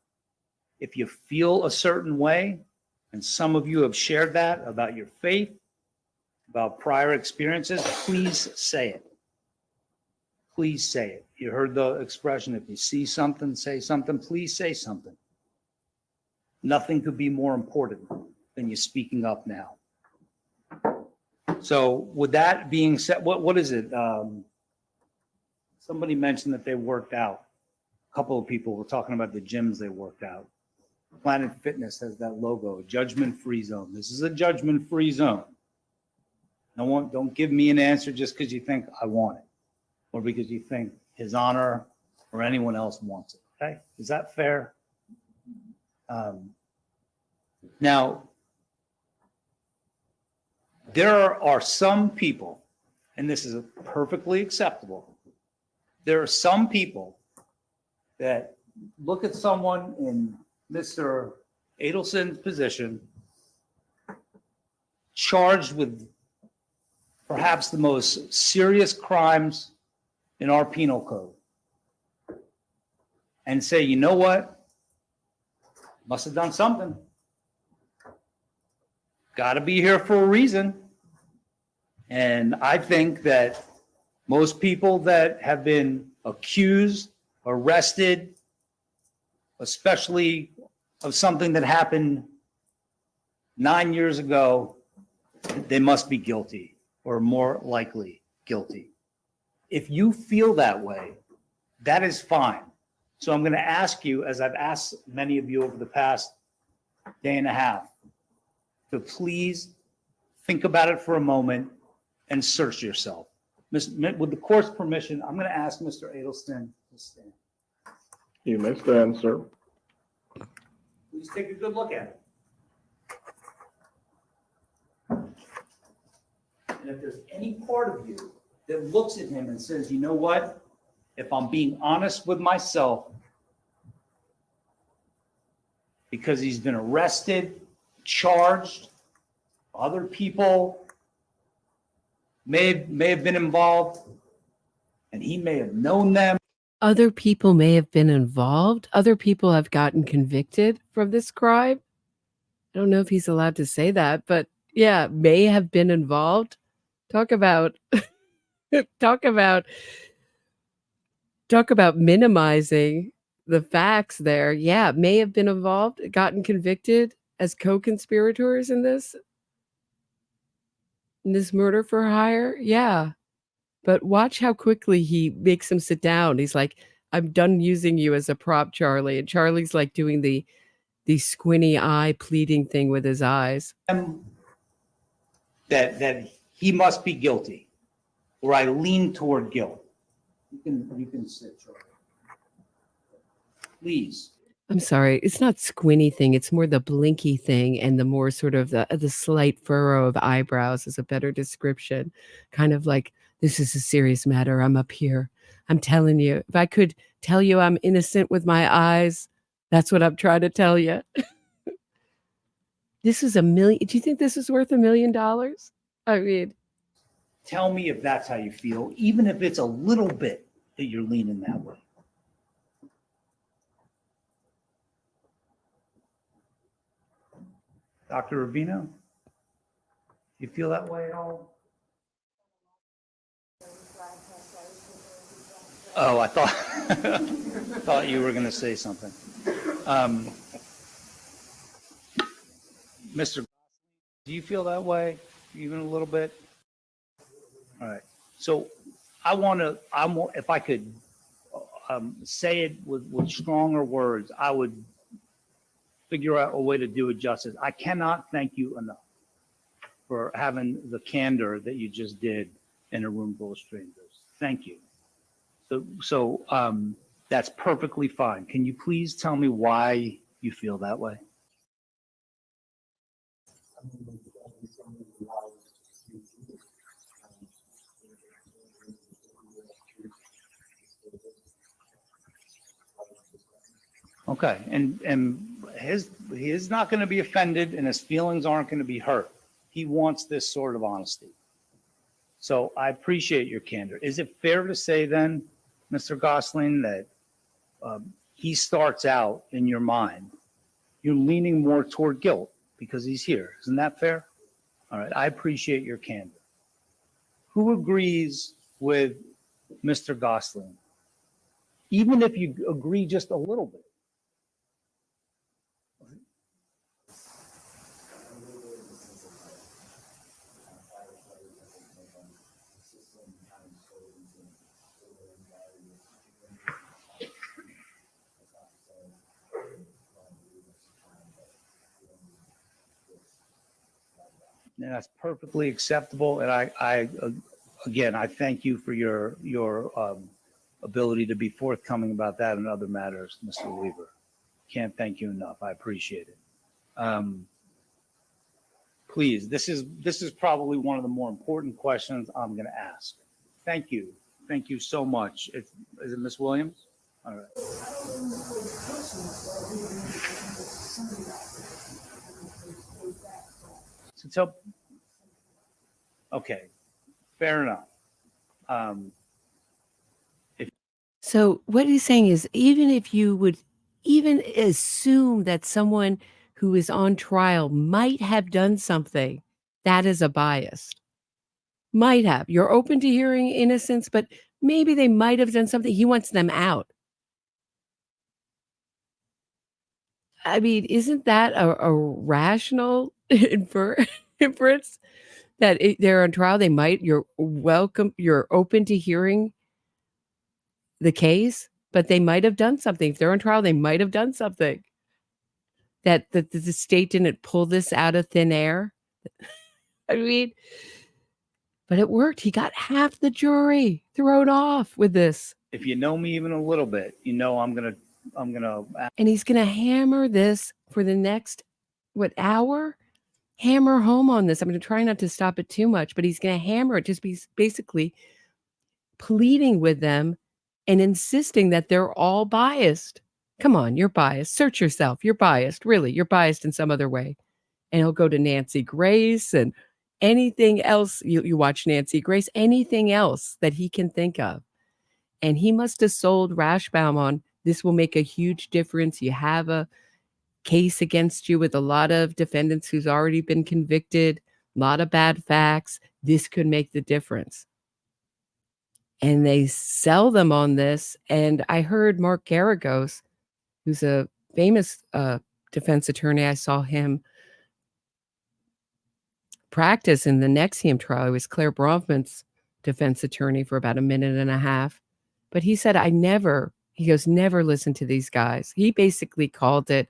If you feel a certain way, and some of you have shared that about your faith, about prior experiences, please say it. Please say it. You heard the expression, if you see something, say something, please say something. Nothing could be more important than you speaking up now. So with that being said, what is it? Somebody mentioned that they worked out. A couple of people were talking about the gyms they worked out. Planet Fitness has that logo, judgment-free zone. This is a judgment-free zone. Don't give me an answer just because you think I want it or because you think His Honor or anyone else wants it, okay? Is that fair? Now, there are some people, and this is perfectly acceptable, there are some people that look at someone in Mr. Adelson's position, charged with perhaps the most serious crimes in our penal code, and say, you know what? Must have done something. Got to be here for a reason. And I think that most people that have been accused, arrested, especially of something that happened 9 years ago, they must be guilty or more likely guilty. If you feel that way, that is fine. So I'm going to ask you, as I've asked many of you over the past day and a half, to please think about it for a moment and search yourself. With the court's permission, I'm going to ask Mr. Adelson to stand. You may stand, sir. Please take a good look at it. And if there's any part of you that looks at him and says, you know what? If I'm being honest with myself, because he's been arrested, charged, other people may have been involved, and he may have known them. Other people may have been involved. Other people have gotten convicted from this crime. I don't know if he's allowed to say that, but yeah, may have been involved. Talk about minimizing the facts there. Yeah, may have been involved, gotten convicted as co-conspirators in this murder for hire. Yeah. But watch how quickly he makes him sit down. He's like, I'm done using you as a prop, Charlie. And Charlie's like doing the squinty eye pleading thing with his eyes. That he must be guilty, or I lean toward guilt. You can sit, Charlie. Please. I'm sorry. It's not squinty thing. It's more the blinky thing, and the more sort of the slight furrow of eyebrows is a better description. Kind of like, this is a serious matter. I'm up here. I'm telling you. If I could tell you I'm innocent with my eyes, that's what I'm trying to tell you. This is $1 million. Do you think this is worth $1 million? I mean, Tell me if that's how you feel, even if it's a little bit that you're leaning that way. Dr. Rubino, you feel that way at all? Oh, I thought thought you were going to say something. Mr. Do you feel that way, even a little bit? All right. So if I could say it with stronger words, I would figure out a way to do it justice. I cannot thank you enough for having the candor that you just did in a room full of strangers. Thank you. So that's perfectly fine. Can you please tell me why you feel that way? Okay, and he is not going to be offended, and his feelings aren't going to be hurt. He wants this sort of honesty. So I appreciate your candor. Is it fair to say then, Mr. Gosling, that he starts out in your mind, you're leaning more toward guilt because he's here? Isn't that fair? All right, I appreciate your candor. Who agrees with Mr. Gosling? Even if you agree just a little bit. And that's perfectly acceptable. And I again, I thank you for your ability to be forthcoming about that and other matters, Mr. Weaver. Can't thank you enough. I appreciate it. Please, this is probably one of the more important questions I'm going to ask. Thank you. Thank you so much. Is it Ms. Williams? All right. Okay, fair enough. so what he's saying is, even if you would even assume that someone who is on trial might have done something, that is a bias. Might have. You're open to hearing innocence, but maybe they might have done something. He wants them out. I mean, isn't that a rational inference that they're on trial? You're welcome, you're open to hearing the case, but they might have done something. If they're on trial, they might have done something. That the state didn't pull this out of thin air. I mean, but it worked. He got half the jury thrown off with this. If you know me even a little bit, you know I'm gonna. And he's gonna hammer this for the next hour? Hammer home on this. I'm gonna try not to stop it too much, but he's gonna hammer it. Just be basically pleading with them and insisting that they're all biased. Come on, you're biased. Search yourself. You're biased. Really, you're biased in some other way. And he'll go to Nancy Grace and anything else. You watch Nancy Grace, anything else that he can think of. And he must have sold Rashbaum on this will make a huge difference. You have a case against you with a lot of defendants who's already been convicted, a lot of bad facts. This could make the difference. And they sell them on this. And I heard Mark Garagos, who's a famous defense attorney. I saw him practice in the Nexium trial. He was Claire Bronfman's defense attorney for about a minute and a half. But he said, never listen to these guys. He basically called it,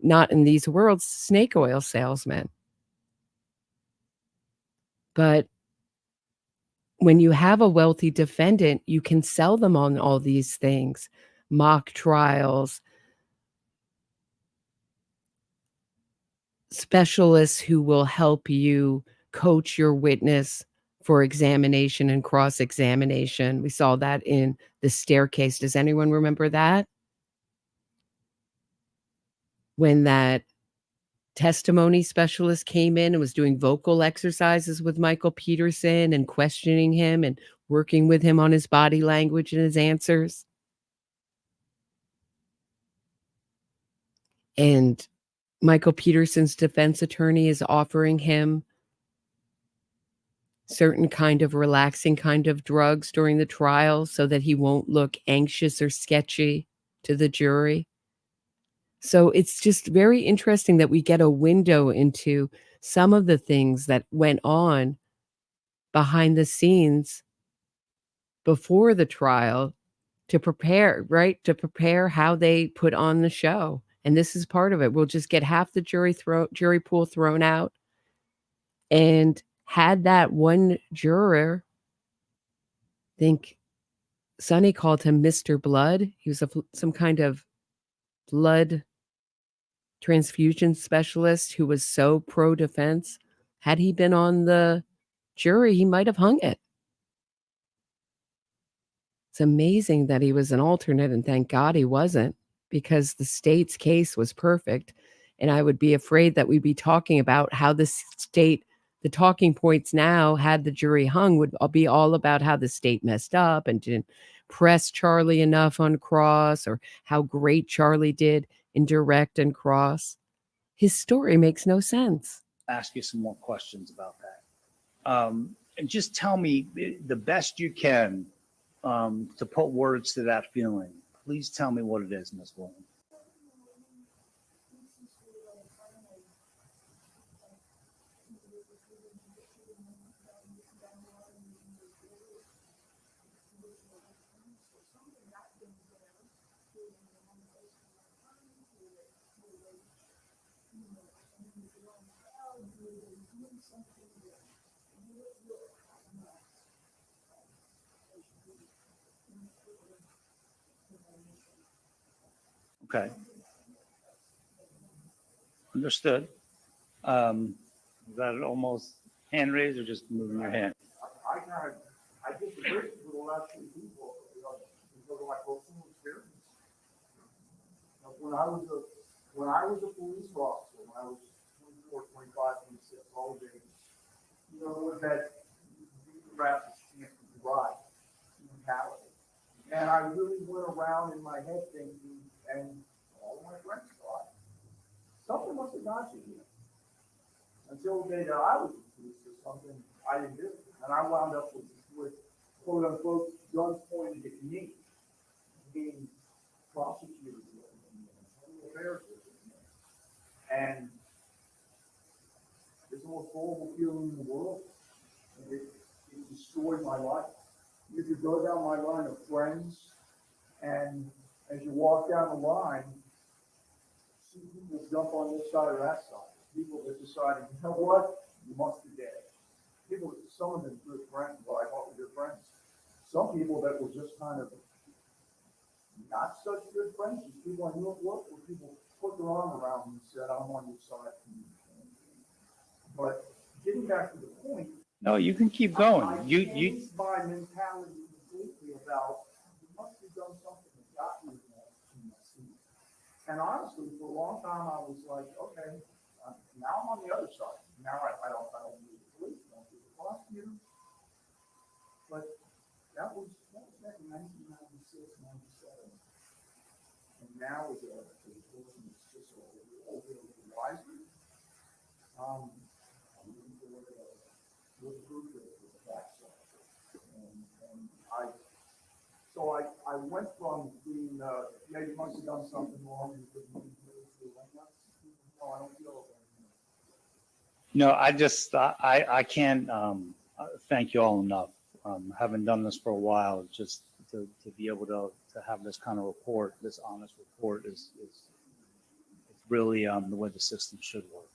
not in these worlds, snake oil salesmen. But when you have a wealthy defendant, you can sell them on all these things, mock trials, specialists who will help you coach your witness for examination and cross-examination. We saw that in the staircase. Does anyone remember that? When that testimony specialist came in and was doing vocal exercises with Michael Peterson and questioning him and working with him on his body language and his answers. And Michael Peterson's defense attorney is offering him certain kind of relaxing kind of drugs during the trial so that he won't look anxious or sketchy to the jury. So it's just very interesting that we get a window into some of the things that went on behind the scenes before the trial to prepare, right? To prepare how they put on the show. And this is part of it. We'll just get half the jury pool thrown out. And had that one juror, I think Sonny called him Mr. Blood. He was some kind of blood transfusion specialist who was so pro-defense. Had he been on the jury, he might have hung it. It's amazing that he was an alternate, and thank God he wasn't, because the state's case was perfect. And I would be afraid that we'd be talking about how the state, the talking points now, had the jury hung, would be all about how the state messed up and didn't press Charlie enough on cross, or how great Charlie did in direct and cross. His story makes no sense. Ask you some more questions about that. And just tell me the best you can to put words to that feeling. Please tell me what it is, Ms. Woodland. Okay. Understood. Is that almost hand raised or just moving your hand? I disagree with the last two people because of my personal experience. When I was a police officer, when I was 24, 25, 26, all the days, there was that perhaps chance to drive mentality. And I really went around in my head thinking, and all of my friends thought, something must have got you here. Until the day that I was accused of something I didn't do. And I wound up with quote unquote, guns pointed at me, being prosecuted. enjoyed my life. You could go down my line of friends, and as you walk down the line, see people jump on this side or that side. People that decided, you know what, you must be dead. People, some of them good friends, well, I thought were good friends. Some people that were just kind of not such good friends, just people I knew at work, where people put their arm around me and said, I'm on your side. But getting back to the point. No, you can keep going. I You, changed my mentality completely about, you must have done something that got you in that seat. And honestly, for a long time, I was like, okay, now I'm on the other side. Now I don't need the police, I don't need the prosecutor. But that was back in 1996, 97. And now as a person that's just a little wiser, I'm looking to look at what the proof is with the backside. And I went from being, yeah, you must have done something wrong. You couldn't no, I don't feel it. No, I can't thank you all enough. Having done this for a while, just to be able to have this kind of report, this honest report is really the way the system should work.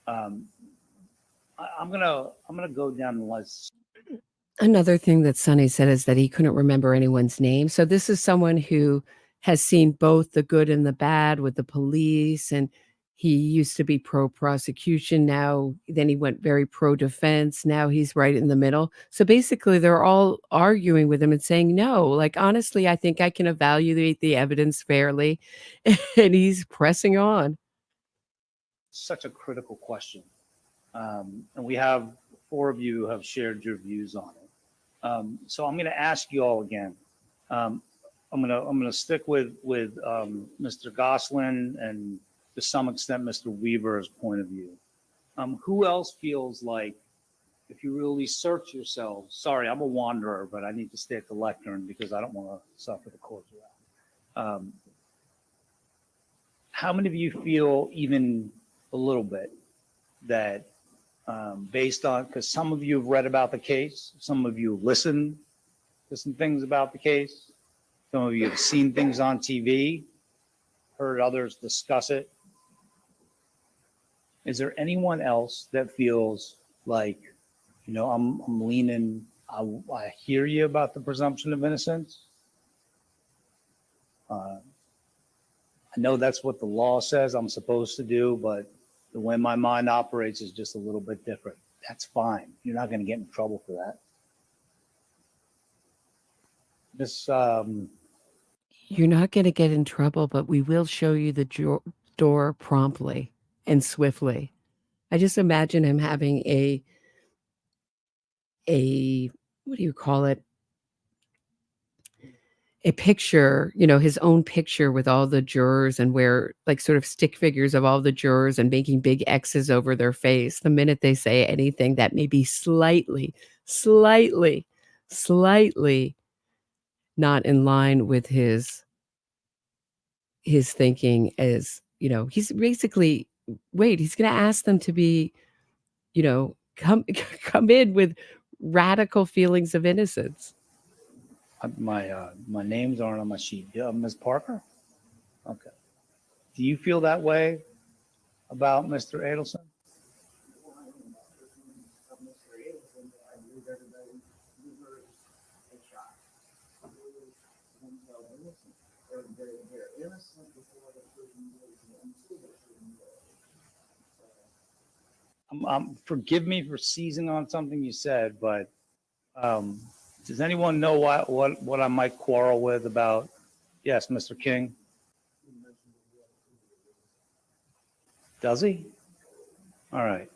I'm gonna go down the list. Another thing that Sonny said is that he couldn't remember anyone's name. So this is someone who has seen both the good and the bad with the police, and he used to be pro-prosecution. Now, then he went very pro-defense. Now he's right in the middle. So basically, they're all arguing with him and saying, no, like, honestly, I think I can evaluate the evidence fairly. And he's pressing on. Such a critical question. And we have 4 of you who have shared your views on it. So I'm going to ask you all again. I'm going to stick with Mr. Gosselin and to some extent Mr. Weaver's point of view. Who else feels like, if you really search yourselves, sorry, I'm a wanderer, but I need to stay at the lectern because I don't want to suffer the court around. How many of you feel even a little bit that based on, because some of you have read about the case, some of you have listened to some things about the case, some of you have seen things on TV, heard others discuss it. Is there anyone else that feels like, you know, I'm leaning, I hear you about the presumption of innocence. I know that's what the law says I'm supposed to do, but the way my mind operates is just a little bit different. That's fine. You're not going to get in trouble for that. You're not going to get in trouble, but we will show you the door promptly and swiftly. I just imagine him having a what do you call it? A picture, you know, his own picture with all the jurors, and where, like, sort of stick figures of all the jurors, and making big X's over their face the minute they say anything that may be slightly not in line with his thinking. As you know, he's basically, he's going to ask them to be, you know, come in with radical feelings of innocence. My names aren't on my sheet. Ms. Parker? Okay. Do you feel that way about Mr. Adelson? Forgive me for seizing on something you said, but does anyone know what I might quarrel with about? Yes, Mr. King. Does he? All right.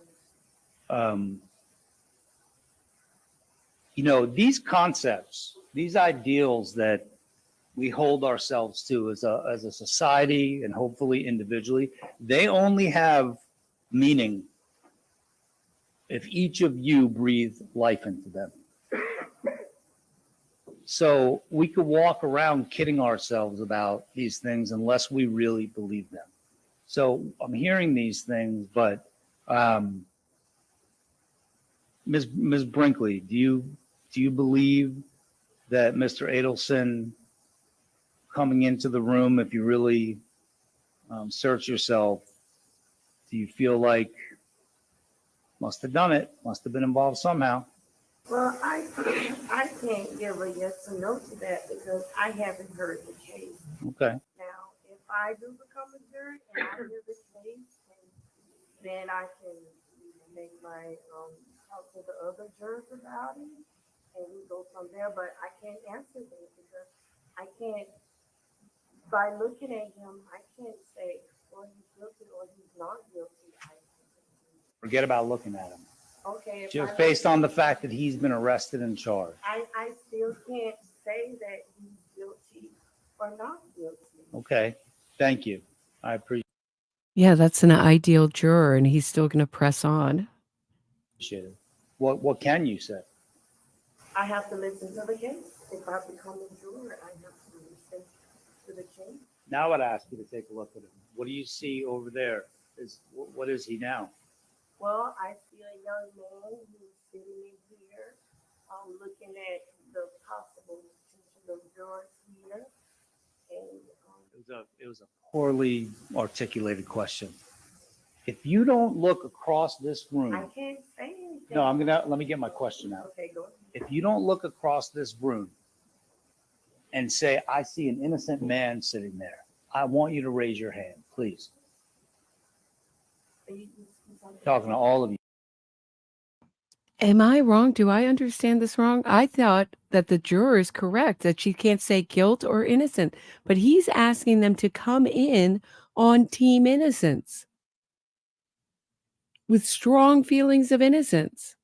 You know, these concepts, these ideals that we hold ourselves to as a society and hopefully individually, they only have meaning if each of you breathe life into them. So we could walk around kidding ourselves about these things unless we really believe them. So I'm hearing these things, but Ms. Brinkley, do you do you believe that Mr. Adelson coming into the room, if you really search yourself, do you feel like must have done it, must have been involved somehow? Well, I can't give a yes or no to that because I haven't heard the case. Okay. Now, if I do become a jury and I hear the case, then I can make my, talk to the other jurors about it and we go from there, but I can't answer that because I can't, by looking at him, I can't say, well, he's guilty or he's not guilty. Forget about looking at him. Okay. Just based on the fact that he's been arrested and charged. I still can't say that he's guilty or not guilty. Okay. Thank you. I appreciate Yeah, that's an ideal juror, and he's still going to press on. it. What can you say? I have to listen to the case. If I become a juror, I have to listen to the case. Now I would ask you to take a look at him. What do you see over there? What is he now? Well, I see a young man who's sitting in here, looking at the possible potential of jurors here. And It was a poorly articulated question. If you don't look across this room, I can't say anything. no, let me get my question out. Okay, go ahead. If you don't look across this room and say, I see an innocent man sitting there, I want you to raise your hand, please. Talking to all of you. Am I wrong? Do I understand this wrong? I thought that the juror is correct, that she can't say guilt or innocent, but he's asking them to come in on team innocence with strong feelings of innocence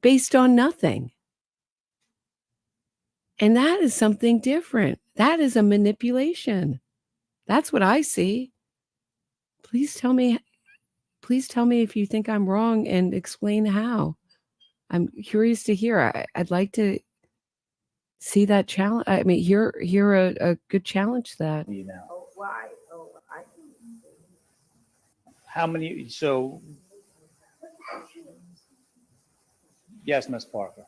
based on nothing. And that is something different. That is a manipulation. That's what I see. Please tell me if you think I'm wrong and explain how. I'm curious to hear. I'd like to see that challenge. I mean, hear a good challenge to that. You know. Oh, why? Oh, I can. How many? So, yes, Miss Parker.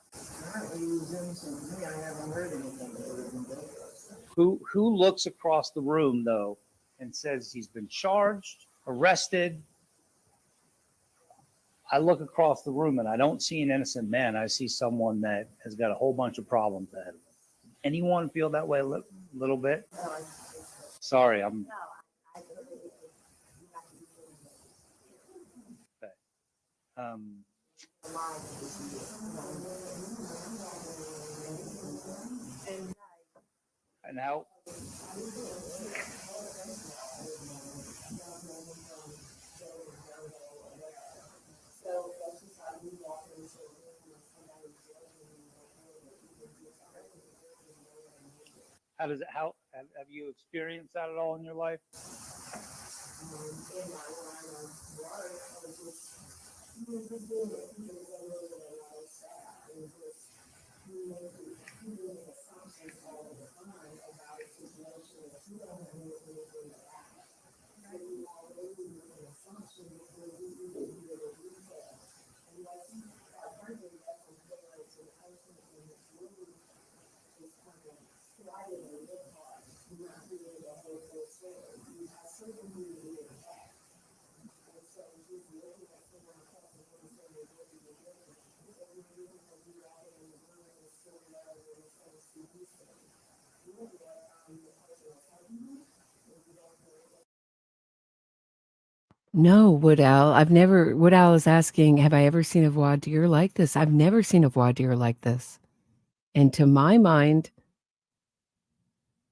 Who looks across the room though and says he's been charged, arrested? I look across the room and I don't see an innocent man. I see someone that has got a whole bunch of problems ahead of him. Anyone feel that way a little bit? Sorry, I'm. Okay. And how? How have you experienced that at all in your life? No, Woodall is asking, have I ever seen a voir dire like this? I've never seen a voir dire like this. And to my mind,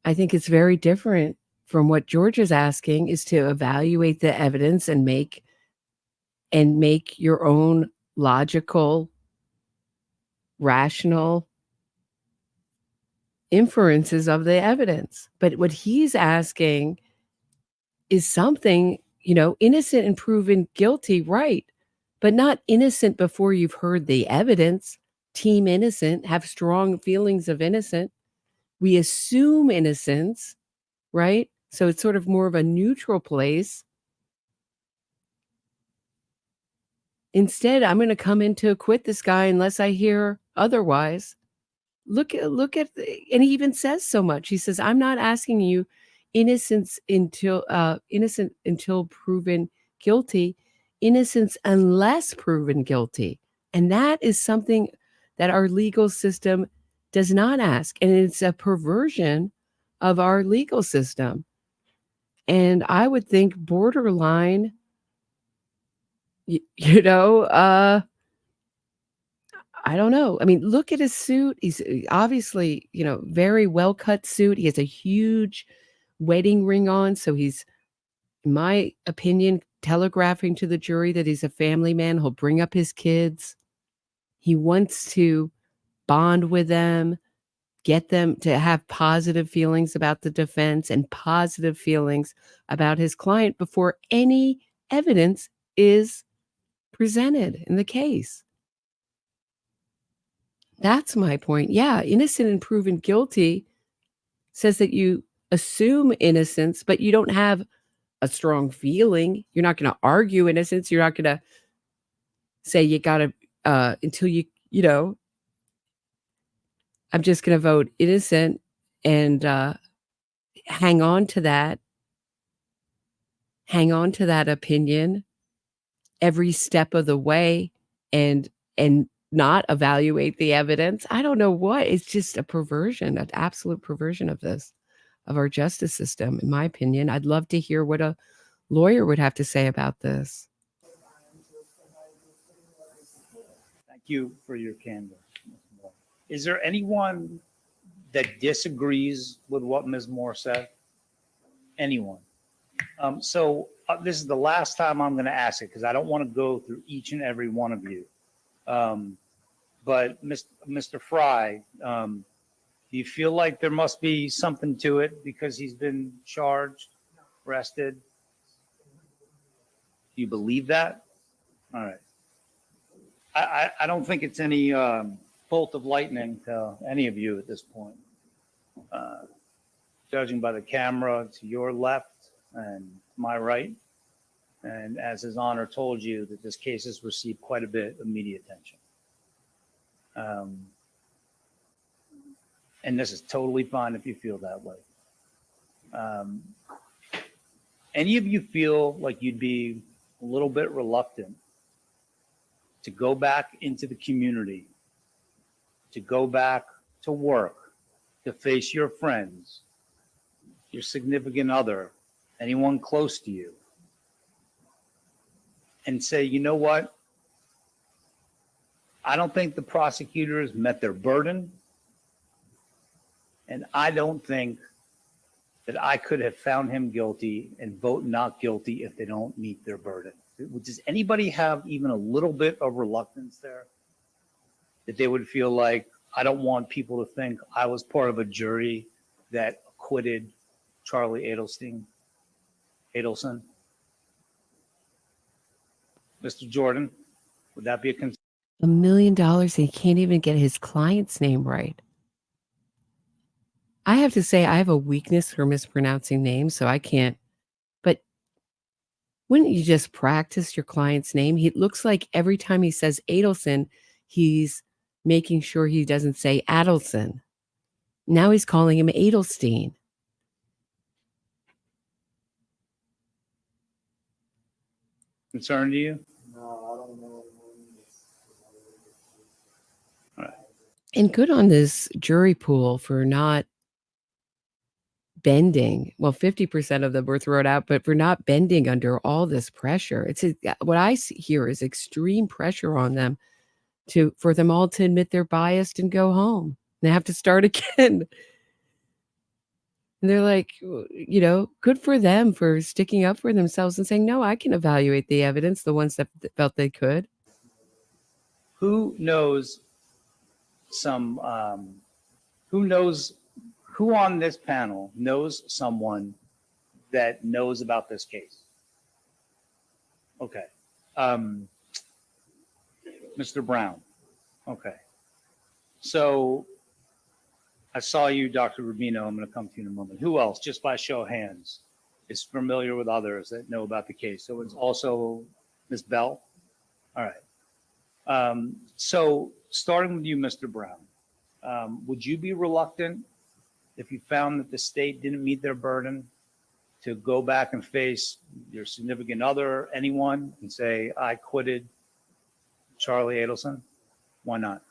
I think it's very different from what George is asking, is to evaluate the evidence and make your own logical, rational inferences of the evidence. But what he's asking is something, innocent and proven guilty, right? But not innocent before you've heard the evidence. Team innocent, have strong feelings of innocent. We assume innocence, right? So it's sort of more of a neutral place. Instead, I'm going to come in to acquit this guy unless I hear otherwise. look at, and he even says so much. He says, I'm not asking you innocent until proven guilty, innocence unless proven guilty. And that is something that our legal system does not ask. And it's a perversion of our legal system. And I would think borderline, I don't know. I mean, look at his suit. He's obviously, very well cut suit. He has a huge wedding ring on. So he's, in my opinion, telegraphing to the jury that he's a family man. He'll bring up his kids. He wants to bond with them, get them to have positive feelings about the defense and positive feelings about his client before any evidence is presented in the case. That's my point. Yeah, innocent and proven guilty says that you assume innocence, but you don't have a strong feeling. You're not going to argue innocence. You're not going to say you got to, until I'm just going to vote innocent and hang on to that opinion every step of the way and not evaluate the evidence. I don't know what. It's just a perversion, an absolute perversion of our justice system, in my opinion. I'd love to hear what a lawyer would have to say about this. Thank you for your candor. Is there anyone that disagrees with what Ms. Moore said? Anyone? This is the last time I'm going to ask it because I don't want to go through each and every one of you. But Mr. Fry, do you feel like there must be something to it because he's been charged, arrested? Do you believe that? All right. I don't think it's any bolt of lightning to any of you at this point. Judging by the camera to your left and my right, and as His Honor told you, that this case has received quite a bit of media attention. And this is totally fine if you feel that way. Any of you feel like you'd be a little bit reluctant to go back into the community, to go back to work, to face your friends, your significant other, anyone close to you, and say, you know what? I don't think the prosecutors met their burden, and I don't think that I could have found him guilty and vote not guilty if they don't meet their burden. Does anybody have even a little bit of reluctance there? That they would feel like, I don't want people to think I was part of a jury that acquitted Charlie Adelson? Mr. Jordan, would that be a concern? $1 million and he can't even get his client's name right. I have to say, I have a weakness for mispronouncing names, so I can't. But wouldn't you just practice your client's name? It looks like every time he says Adelson, he's making sure he doesn't say Adelson. Now he's calling him Adelstein. Concern to you? No, I don't know. All right. And good on this jury pool for not bending. Well, 50% of them were thrown out, but for not bending under all this pressure. What I see here is extreme pressure on them for them all to admit they're biased and go home. They have to start again. And they're like, good for them for sticking up for themselves and saying, no, I can evaluate the evidence, the ones that felt they could. Who knows who on this panel knows someone that knows about this case? Okay. Mr. Brown. Okay. So I saw you, Dr. Rubino. I'm going to come to you in a moment. Who else, just by show of hands, is familiar with others that know about the case? So it's also Ms. Bell? All right. So starting with you, Mr. Brown. Would you be reluctant if you found that the state didn't meet their burden to go back and face your significant other, anyone, and say, I quitted Charlie Adelson? Why not?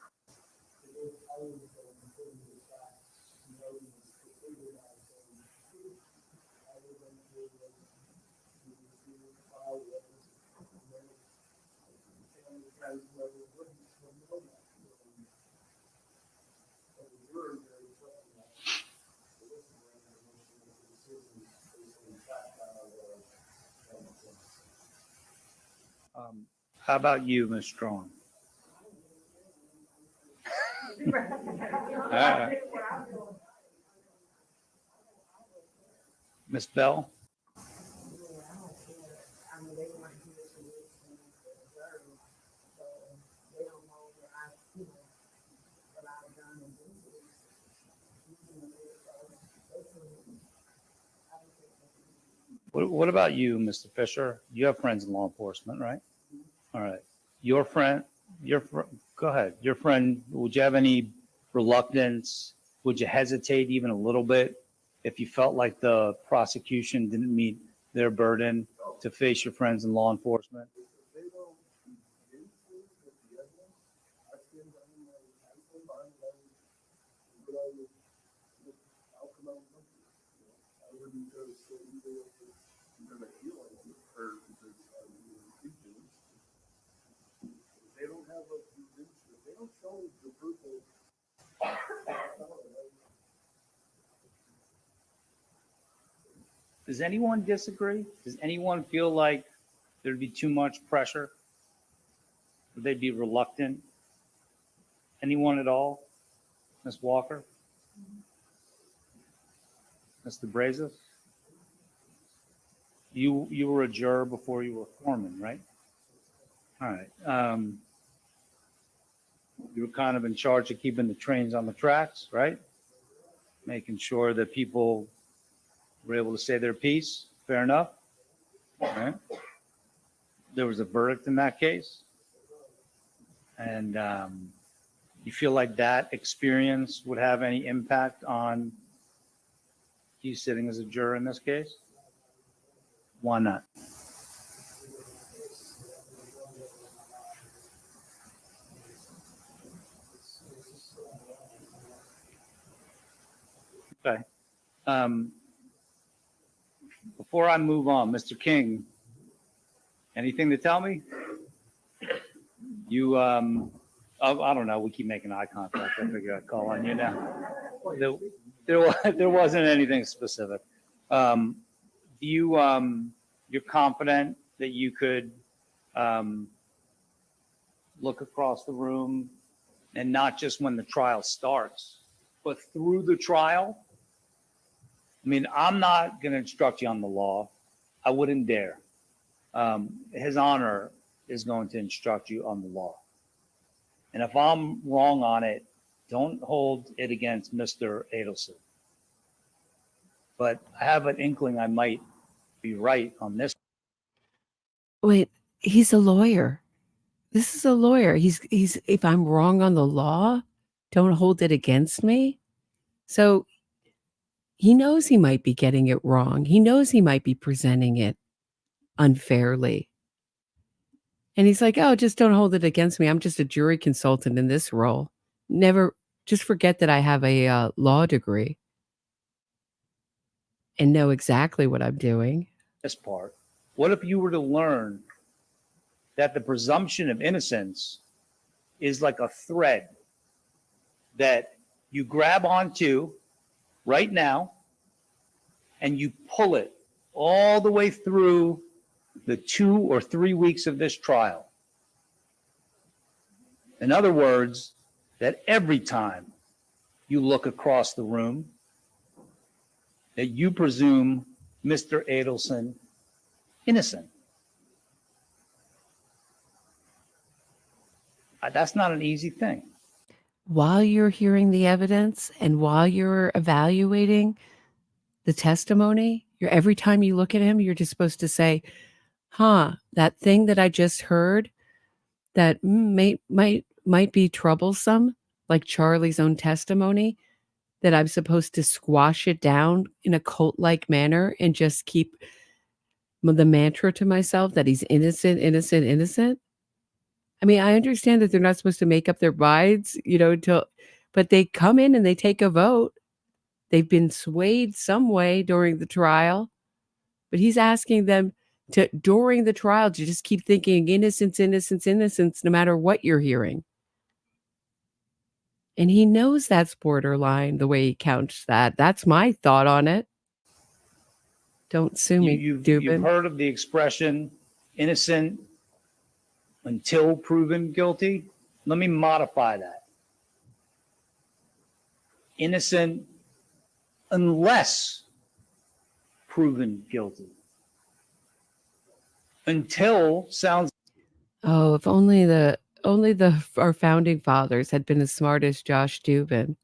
How about you, Ms. Strong? Ms. Bell? What about you, Mr. Fisher? You have friends in law enforcement, right? All right. Your friend, go ahead. Your friend, would you have any reluctance? Would you hesitate even a little bit if you felt like the prosecution didn't meet their burden to face your friends in law enforcement? Does anyone disagree? Does anyone feel like there'd be too much pressure? Would they be reluctant? Anyone at all? Ms. Walker? Mr. Brazos? You were a juror before you were foreman, right? All right. You were kind of in charge of keeping the trains on the tracks, right? Making sure that people were able to say their piece. Fair enough. All right. There was a verdict in that case. And you feel like that experience would have any impact on you sitting as a juror in this case? Why not? Okay. Before I move on, Mr. King, anything to tell me? You, I don't know. We keep making eye contact. I figure I'd call on you now. There wasn't anything specific. You're confident that you could look across the room and not just when the trial starts, but through the trial? I mean, I'm not going to instruct you on the law. I wouldn't dare. His Honor is going to instruct you on the law. And if I'm wrong on it, don't hold it against Mr. Adelson. But I have an inkling I might be right on this. Wait, he's a lawyer. This is a lawyer. He's if I'm wrong on the law, don't hold it against me. So he knows he might be getting it wrong. He knows he might be presenting it unfairly. And he's like, oh, just don't hold it against me. I'm just a jury consultant in this role. Never, just forget that I have a law degree and know exactly what I'm doing. This part. What if you were to learn that the presumption of innocence is like a thread that you grab onto right now and you pull it all the way through the 2 or 3 weeks of this trial? In other words, that every time you look across the room, that you presume Mr. Adelson innocent. That's not an easy thing. While you're hearing the evidence and while you're evaluating the testimony, every time you look at him, you're just supposed to say, that thing that I just heard that might be troublesome, like Charlie's own testimony, that I'm supposed to squash it down in a cult-like manner and just keep the mantra to myself that he's innocent, innocent, innocent? I mean, I understand that they're not supposed to make up their minds, but they come in and they take a vote. They've been swayed some way during the trial, but he's asking them to, during the trial, to just keep thinking innocence, innocence, innocence, no matter what you're hearing. And he knows that's borderline the way he counts that. That's my thought on it. Don't sue me, You've Dubin. heard of the expression innocent until proven guilty. Let me modify that. Innocent unless proven guilty. Until sounds. Oh, if only our founding fathers had been as smart as Josh Dubin,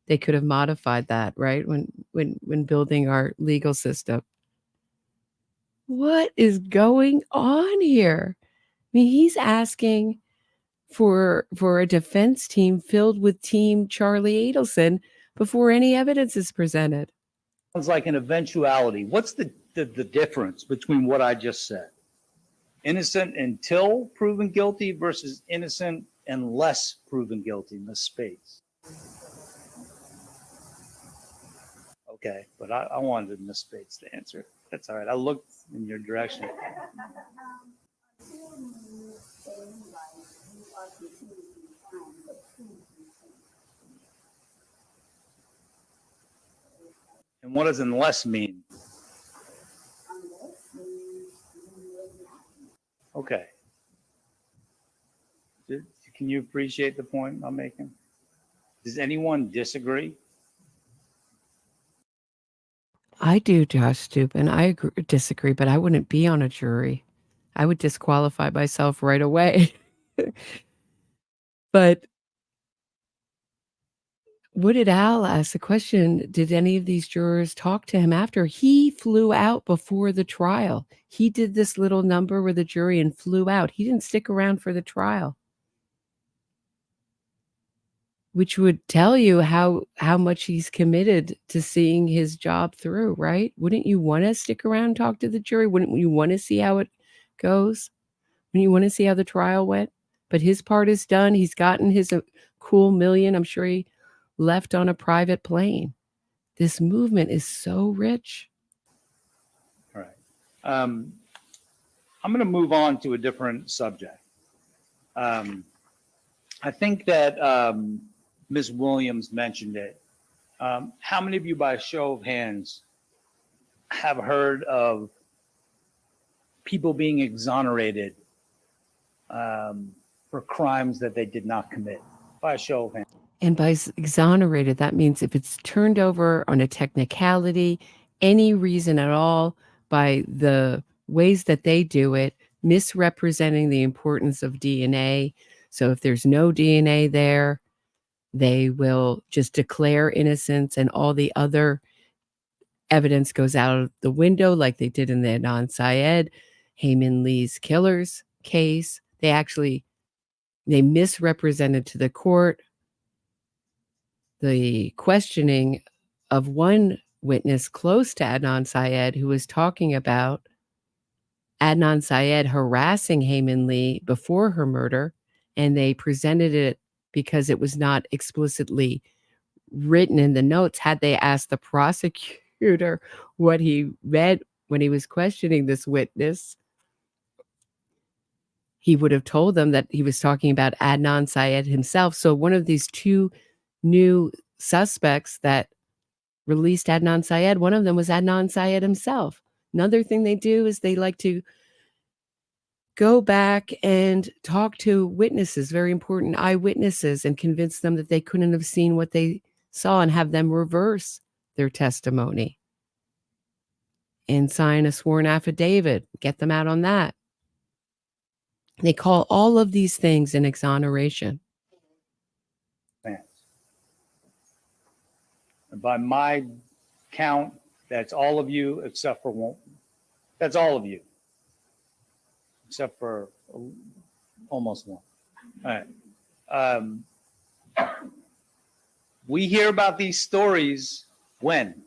they could have modified that, right? When building our legal system. What is going on here? I mean, he's asking for a defense team filled with Team Charlie Adelson before any evidence is presented. Sounds like an eventuality. What's the difference between what I just said? Innocent until proven guilty versus innocent unless proven guilty, in the space. Okay, but I wanted Miss Spates to answer. That's all right. I looked in your direction. And what does unless mean? Okay. Can you appreciate the point I'm making? Does anyone disagree? I do, Josh Dubin. I disagree, but I wouldn't be on a jury. I would disqualify myself right away. But Wooded Al asked the question, did any of these jurors talk to him after? He flew out before the trial. He did this little number with the jury and flew out. He didn't stick around for the trial, which would tell you how much he's committed to seeing his job through, right? Wouldn't you want to stick around and talk to the jury? Wouldn't you want to see how it goes? Wouldn't you want to see how the trial went? But his part is done. He's gotten his cool $1 million. I'm sure he left on a private plane. This movement is so rich. All right. I'm going to move on to a different subject. I think that Ms. Williams mentioned it. How many of you, by a show of hands, have heard of people being exonerated for crimes that they did not commit? By a show of hands. And by exonerated, that means if it's turned over on a technicality, any reason at all, by the ways that they do it, misrepresenting the importance of DNA. So if there's no DNA there, they will just declare innocence and all the other evidence goes out the window, like they did in the Adnan Syed, Hayman Lee's killers case. They misrepresented to the court the questioning of one witness close to Adnan Syed who was talking about Adnan Syed harassing Hayman Lee before her murder, and they presented it because it was not explicitly written in the notes. Had they asked the prosecutor what he read when he was questioning this witness, he would have told them that he was talking about Adnan Syed himself. So one of these two new suspects that released Adnan Syed, one of them was Adnan Syed himself. Another thing they do is they like to go back and talk to witnesses, very important eyewitnesses, and convince them that they couldn't have seen what they saw and have them reverse their testimony and sign a sworn affidavit, get them out on that. They call all of these things an exoneration. By my count, that's all of you except for one. That's all of you, except for almost one. All right. We hear about these stories when?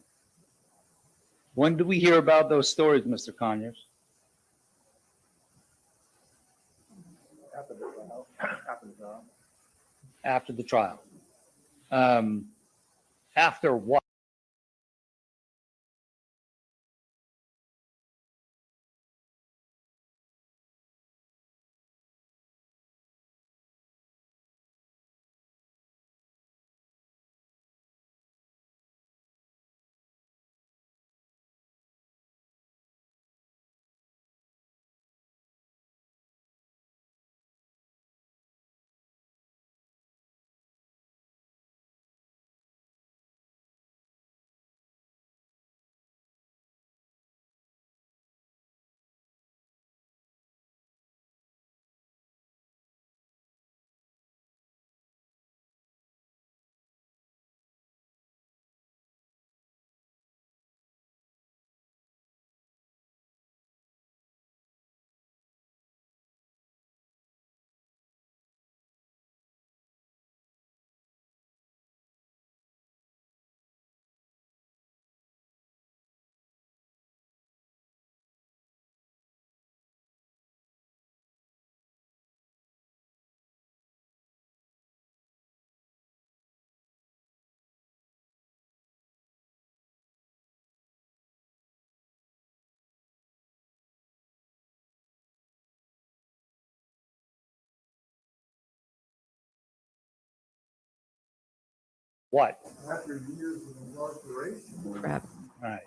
When do we hear about those stories, Mr. Conyers? After the trial. After what? What? After years of incarceration. Crap. All right.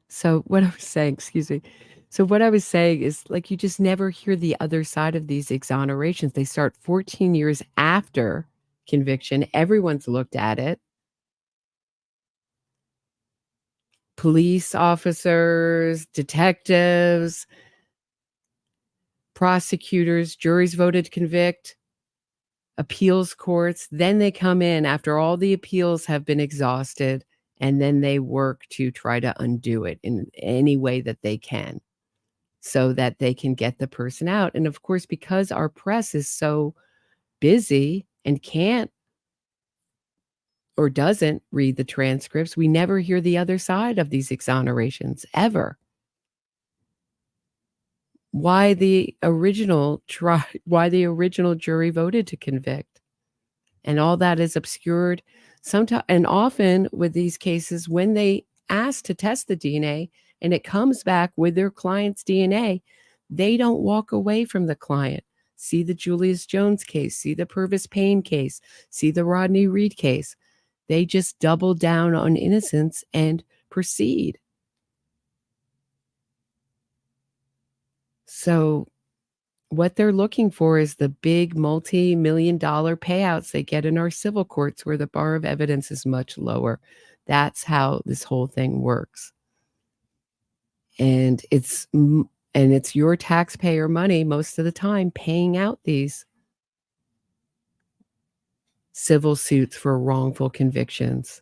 So what I was saying, excuse me. So what I was saying is like you just never hear the other side of these exonerations. They start 14 years after conviction. Everyone's looked at it. Police officers, detectives, prosecutors, juries voted to convict, appeals courts. Then they come in after all the appeals have been exhausted, and then they work to try to undo it in any way that they can so that they can get the person out. And of course, because our press is so busy and can't or doesn't read the transcripts, we never hear the other side of these exonerations ever. Why the original jury voted to convict. And all that is obscured sometimes, and often with these cases, when they ask to test the DNA and it comes back with their client's DNA, they don't walk away from the client. See the Julius Jones case, see the Purvis Payne case, see the Rodney Reid case. They just double down on innocence and proceed. So what they're looking for is the big multi-million-dollar payouts they get in our civil courts where the bar of evidence is much lower. That's how this whole thing works. And it's your taxpayer money most of the time paying out these civil suits for wrongful convictions.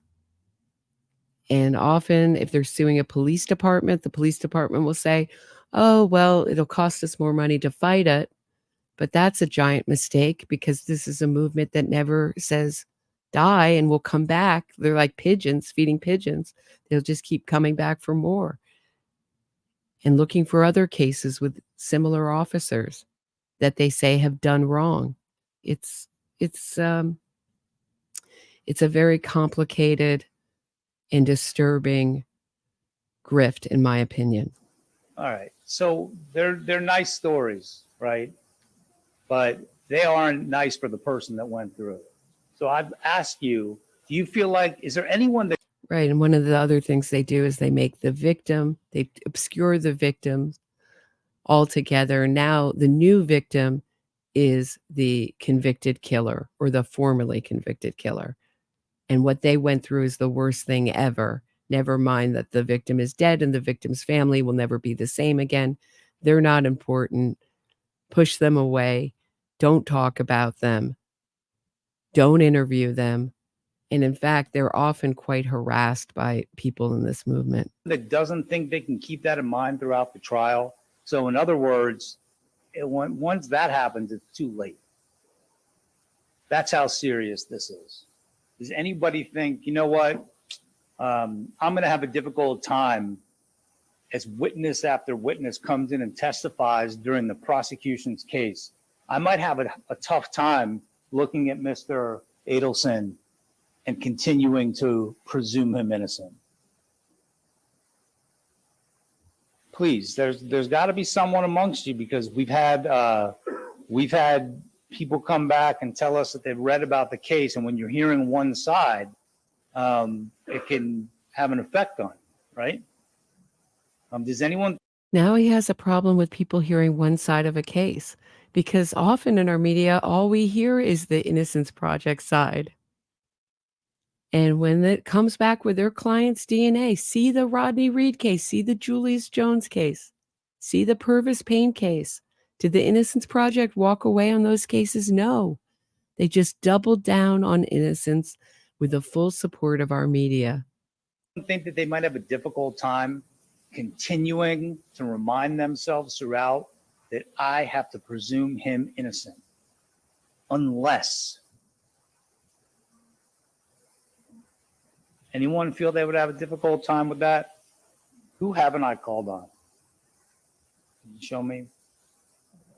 And often if they're suing a police department, the police department will say, oh, well, it'll cost us more money to fight it. But that's a giant mistake because this is a movement that never says die and will come back. They're like pigeons, feeding pigeons. They'll just keep coming back for more and looking for other cases with similar officers that they say have done wrong. It's a very complicated and disturbing grift, in my opinion. All right. So they're nice stories, right? But they aren't nice for the person that went through it. So I'd ask you, do you feel like, is there anyone that... Right. And one of the other things they do is they make the victim, they obscure the victim altogether. Now the new victim is the convicted killer or the formerly convicted killer. And what they went through is the worst thing ever. Never mind that the victim is dead and the victim's family will never be the same again. They're not important. Push them away. Don't talk about them. Don't interview them. And in fact, they're often quite harassed by people in this movement. that doesn't think they can keep that in mind throughout the trial? So in other words, once that happens, it's too late. That's how serious this is. Does anybody think, you know what? I'm going to have a difficult time as witness after witness comes in and testifies during the prosecution's case. I might have a tough time looking at Mr. Adelson and continuing to presume him innocent. Please, there's got to be someone amongst you, because we've had people come back and tell us that they've read about the case, and when you're hearing one side, it can have an effect on you, right? Does anyone? Now he has a problem with people hearing one side of a case, because often in our media, all we hear is the Innocence Project side. And when it comes back with their client's DNA, see the Rodney Reid case, see the Julius Jones case, see the Purvis Payne case. Did the Innocence Project walk away on those cases? No. They just doubled down on innocence with the full support of our media. I think that they might have a difficult time continuing to remind themselves throughout that I have to presume him innocent, unless. Anyone feel they would have a difficult time with that? Who haven't I called on? Can you show me?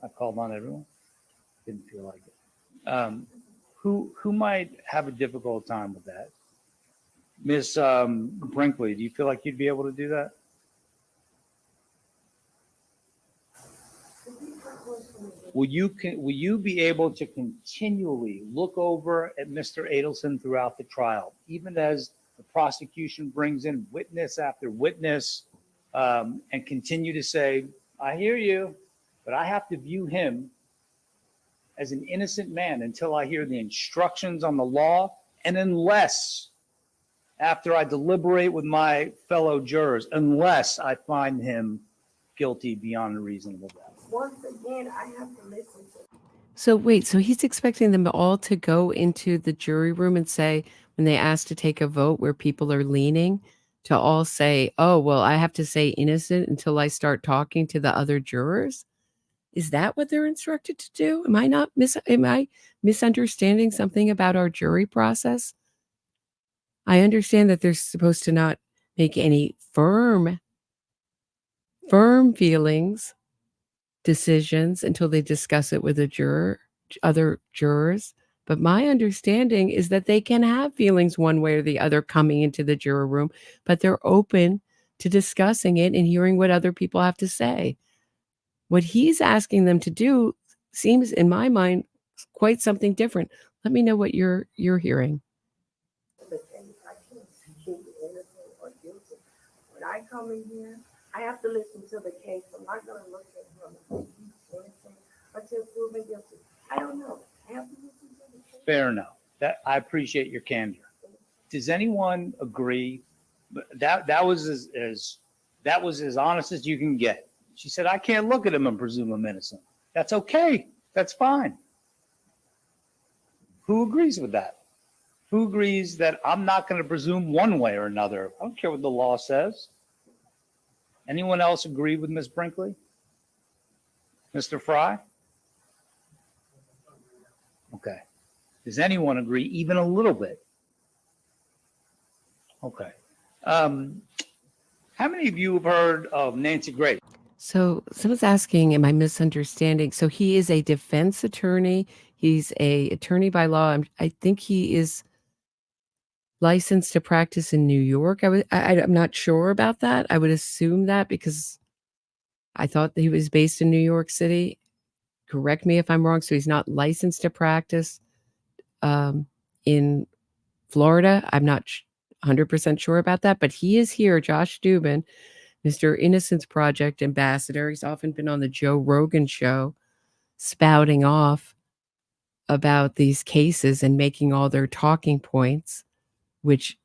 I called on everyone. Didn't feel like it. Who might have a difficult time with that? Miss Brinkley, do you feel like you'd be able to do that? Will you be able to continually look over at Mr. Adelson throughout the trial, even as the prosecution brings in witness after witness, and continue to say, I hear you, but I have to view him as an innocent man until I hear the instructions on the law, and unless, after I deliberate with my fellow jurors, unless I find him guilty beyond a reasonable doubt. Once again, I have to listen to. So wait, so he's expecting them all to go into the jury room and say, when they ask to take a vote where people are leaning, to all say, oh, well, I have to say innocent until I start talking to the other jurors? Is that what they're instructed to do? Am I misunderstanding something about our jury process? I understand that they're supposed to not make any firm feelings, decisions until they discuss it with other jurors. But my understanding is that they can have feelings one way or the other coming into the juror room, but they're open to discussing it and hearing what other people have to say. What he's asking them to do seems, in my mind, quite something different. Let me know what you're hearing. I can't see innocent or guilty. When I come in here, I have to listen to the case. I'm not going to look at him and say he's innocent until proven guilty. I don't know. I have to listen to the case. Fair enough. I appreciate your candor. Does anyone agree that was as honest as you can get? She said, I can't look at him and presume him innocent. That's okay. That's fine. Who agrees with that? Who agrees that I'm not going to presume one way or another? I don't care what the law says. Anyone else agree with Ms. Brinkley? Mr. Fry? Okay. Does anyone agree even a little bit? Okay. How many of you have heard of Nancy Grace? So someone's asking, am I misunderstanding? So he is a defense attorney. He's a attorney by law. I think he is licensed to practice in New York. I'm not sure about that. I would assume that because I thought that he was based in New York City. Correct me if I'm wrong. So he's not licensed to practice in Florida. I'm not 100% sure about that, but he is here, Josh Dubin, Mr. Innocence Project Ambassador. He's often been on the Joe Rogan show spouting off about these cases and making all their talking points, which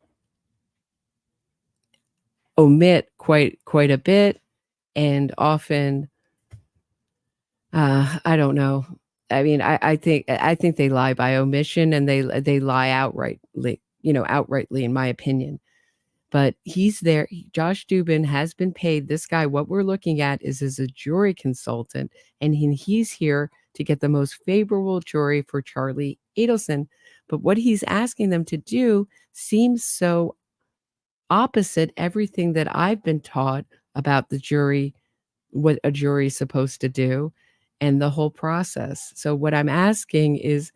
omit quite a bit, and often, I don't know. I mean, I think they lie by omission, and they lie outrightly, in my opinion. But he's there. Josh Dubin has been paid. This guy, what we're looking at is as a jury consultant, and he's here to get the most favorable jury for Charlie Adelson. But what he's asking them to do seems so opposite everything that I've been taught about the jury, what a jury is supposed to do, and the whole process. So what I'm asking is,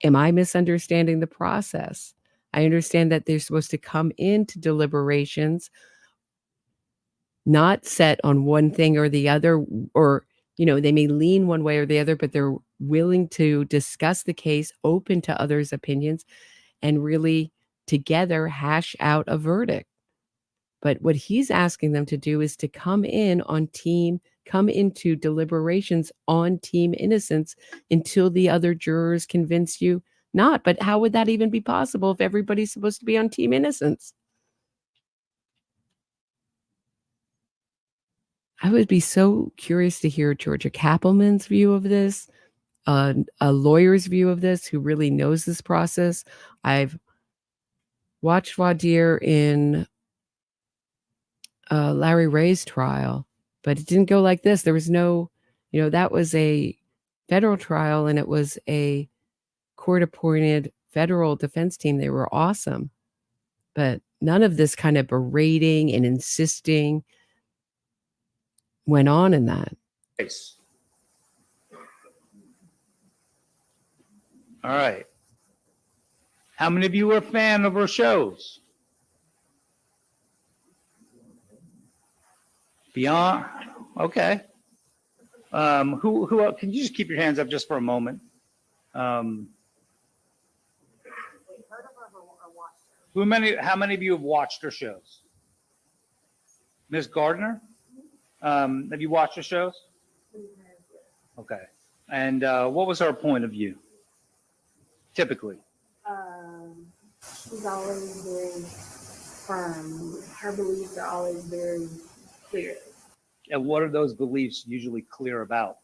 am I misunderstanding the process? I understand that they're supposed to come into deliberations not set on one thing or the other, or, they may lean one way or the other, but they're willing to discuss the case, open to others' opinions, and really together hash out a verdict. But what he's asking them to do is to come into deliberations on team innocence until the other jurors convince you not. But how would that even be possible if everybody's supposed to be on team innocence? I would be so curious to hear Georgia Kappelman's view of this, a lawyer's view of this, who really knows this process. I've watched voir dire in Larry Ray's trial, but it didn't go like this. There was no, that was a federal trial, and it was a court-appointed federal defense team. They were awesome, but none of this kind of berating and insisting went on in that. Nice. All right. How many of you are a fan of her shows? Beyond, okay. Who can you just keep your hands up just for a moment? How many of you have watched her shows? Ms. Gardner? Have you watched her shows? Okay. And what was her point of view? Typically. She's always very firm. Her beliefs are always very clear. And what are those beliefs usually clear about?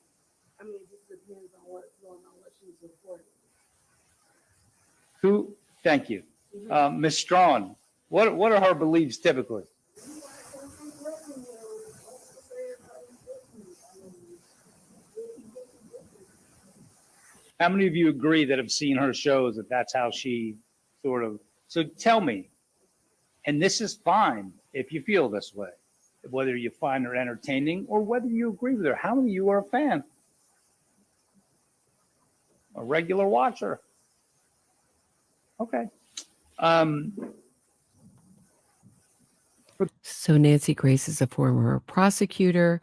I mean, it just depends on what's going on, what she's reporting. Thank you. Ms. Strawn, what are her beliefs typically? How many of you agree that have seen her shows that that's how she sort of, so tell me, and this is fine if you feel this way, whether you find her entertaining or whether you agree with her. How many of you are a fan? A regular watcher? Okay. So Nancy Grace is a former prosecutor.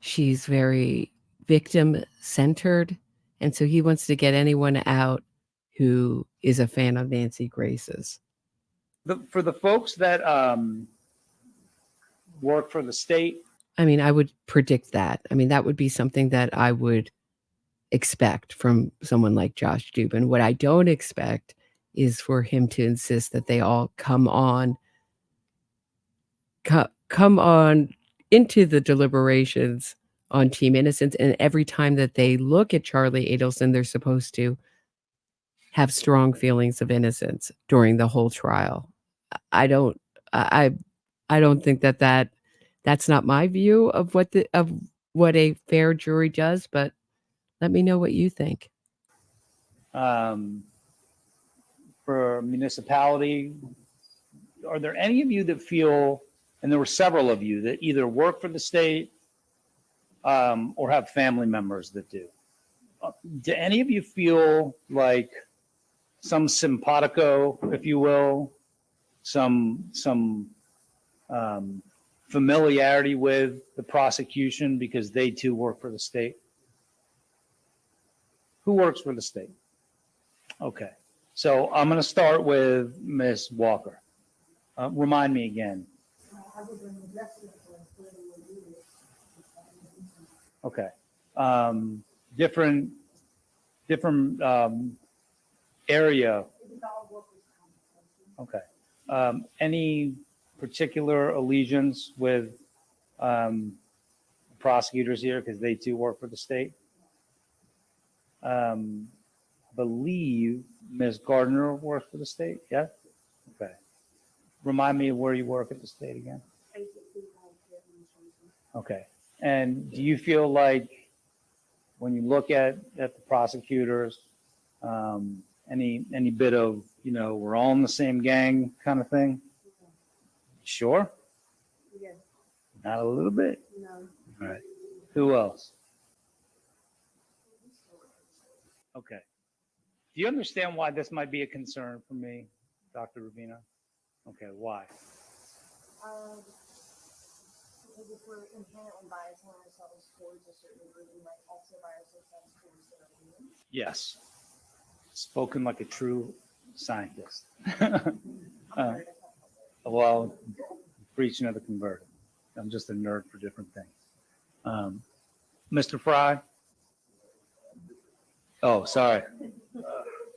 She's very victim-centered. And so he wants to get anyone out who is a fan of Nancy Grace's. For the folks that work for the state. I mean, I would predict that. I mean, that would be something that I would expect from someone like Josh Dubin. What I don't expect is for him to insist that they all come on into the deliberations on Team Innocence, and every time that they look at Charlie Adelson, they're supposed to have strong feelings of innocence during the whole trial. I don't think that's not my view of what a fair jury does, but let me know what you think. For municipality, are there any of you that feel, and there were several of you that either work for the state or have family members that do any of you feel like some simpatico, if you will, some familiarity with the prosecution because they too work for the state? Who works for the state? Okay, so I'm going to start with Ms. Walker. Remind me again. Okay. Different area. Okay. Any particular allegiance with prosecutors here because they too work for the state? Believe Ms. Gardner works for the state. Yeah. Okay. Remind me of where you work at the state again. Okay. And do you feel like when you look at the prosecutors Any bit of, we're all in the same gang kind of thing? Sure? Yeah, Not a little bit? no. All right. Who else? Okay. Do you understand why this might be a concern for me, Dr. Rubino? Okay, why? Because if we're inherently biasing ourselves towards a certain group, we might also bias ourselves towards their opinions. Yes. Spoken like a true scientist. Well, preaching of the converted. I'm just a nerd for different things. Mr. Fry? Oh, sorry.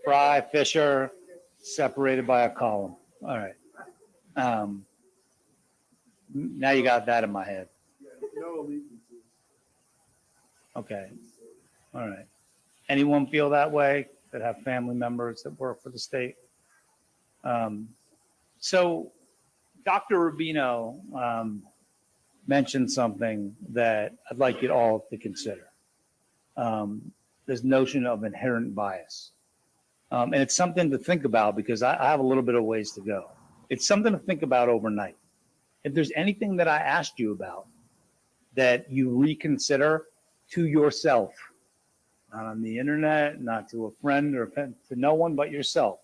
Fry, Fisher, separated by a column. All right. Now you got that in my head. No allegiances. Okay. All right. Anyone feel that way that have family members that work for the state? So Dr. Rubino mentioned something that I'd like you all to consider. This notion of inherent bias. And it's something to think about because I have a little bit of ways to go. It's something to think about overnight. If there's anything that I asked you about that you reconsider to yourself, not on the internet, not to a friend or to no one but yourself,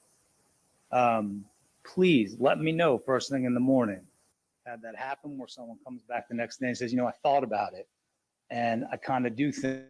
please let me know first thing in the morning. Had that happen where someone comes back the next day and says, I thought about it and I kind of do think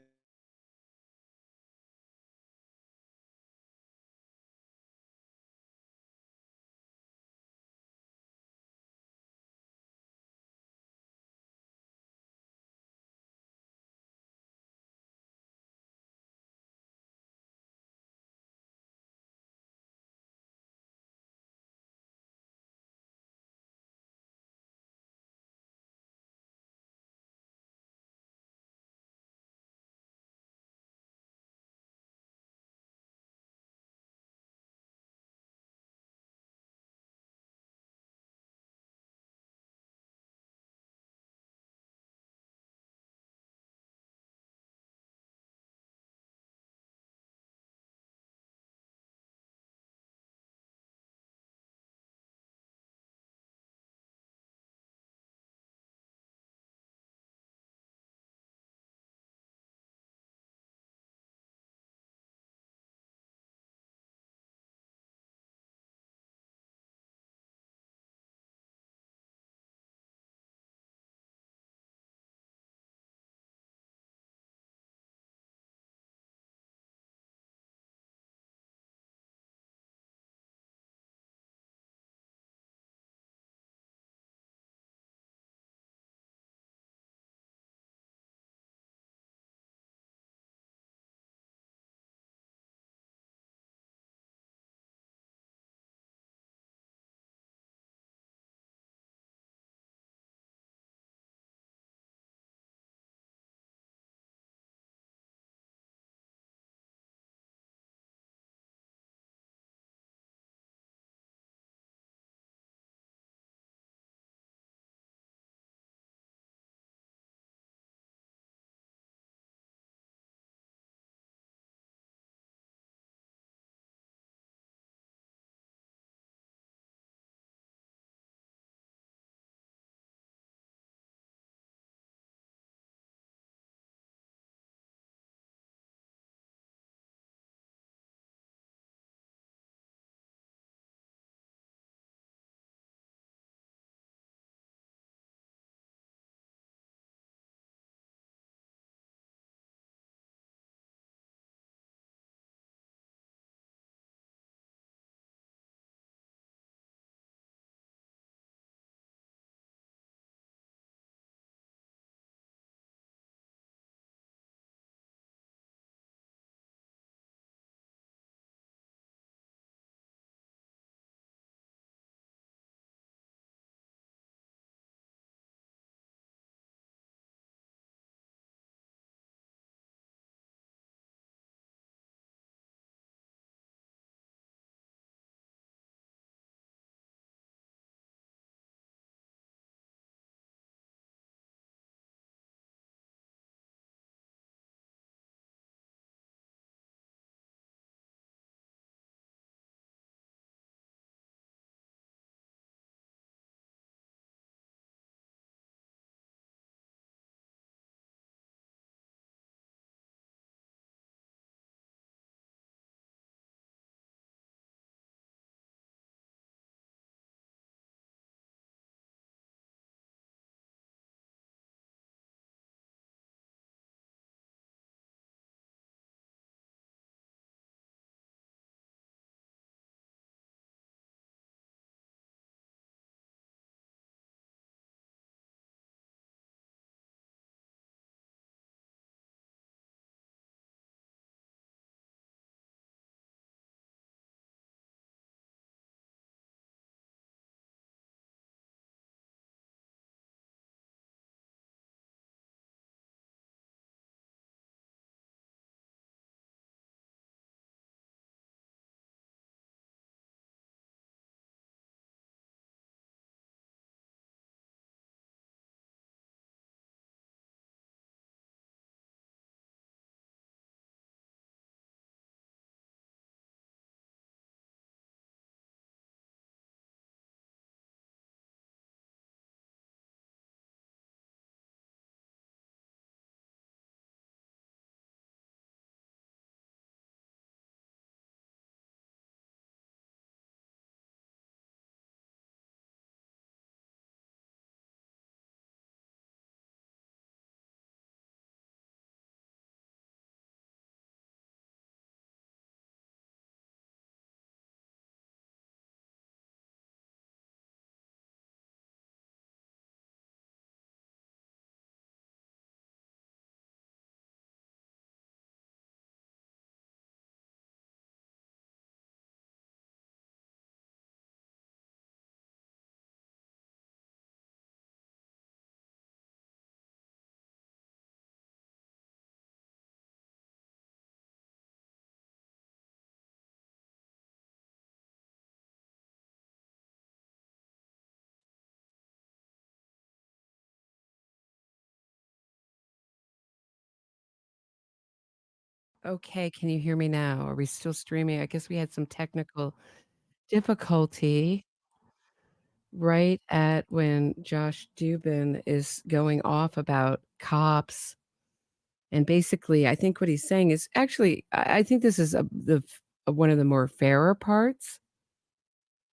Okay, can you hear me now? Are we still streaming? I guess we had some technical difficulty right at when Josh Dubin is going off about cops. And basically, I think what he's saying is actually, I think this is one of the more fairer parts.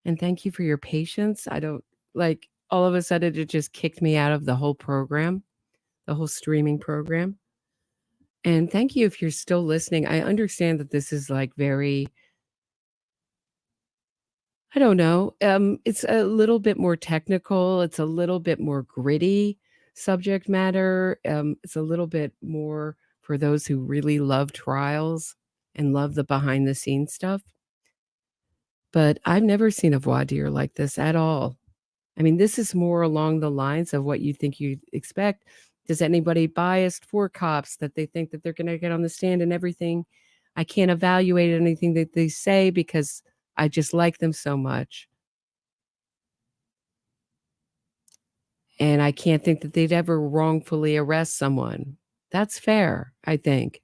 And thank you for your patience. I don't like all of a sudden it just kicked me out of the whole program, the whole streaming program. And thank you if you're still listening. I understand that this is like very, I don't know. It's a little bit more technical. It's a little bit more gritty subject matter. It's a little bit more for those who really love trials and love the behind the scenes stuff. But I've never seen a voir dire like this at all. I mean, this is more along the lines of what you think you'd expect. Does anybody biased for cops that they think that they're going to get on the stand and everything? I can't evaluate anything that they say because I just like them so much. And I can't think that they'd ever wrongfully arrest someone. That's fair, I think.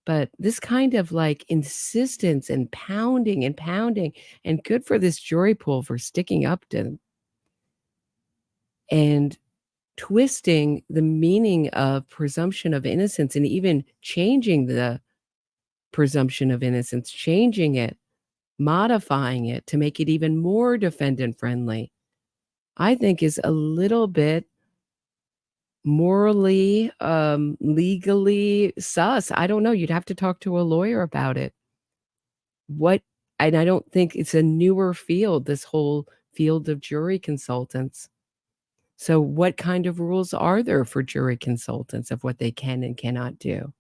But this kind of like insistence and pounding and good for this jury pool for sticking up to them and twisting the meaning of presumption of innocence and even changing the presumption of innocence, changing it, modifying it to make it even more defendant friendly, I think is a little bit morally, legally sus. I don't know. You'd have to talk to a lawyer about it. And I don't think it's a newer field, this whole field of jury consultants. So what kind of rules are there for jury consultants of what they can and cannot do?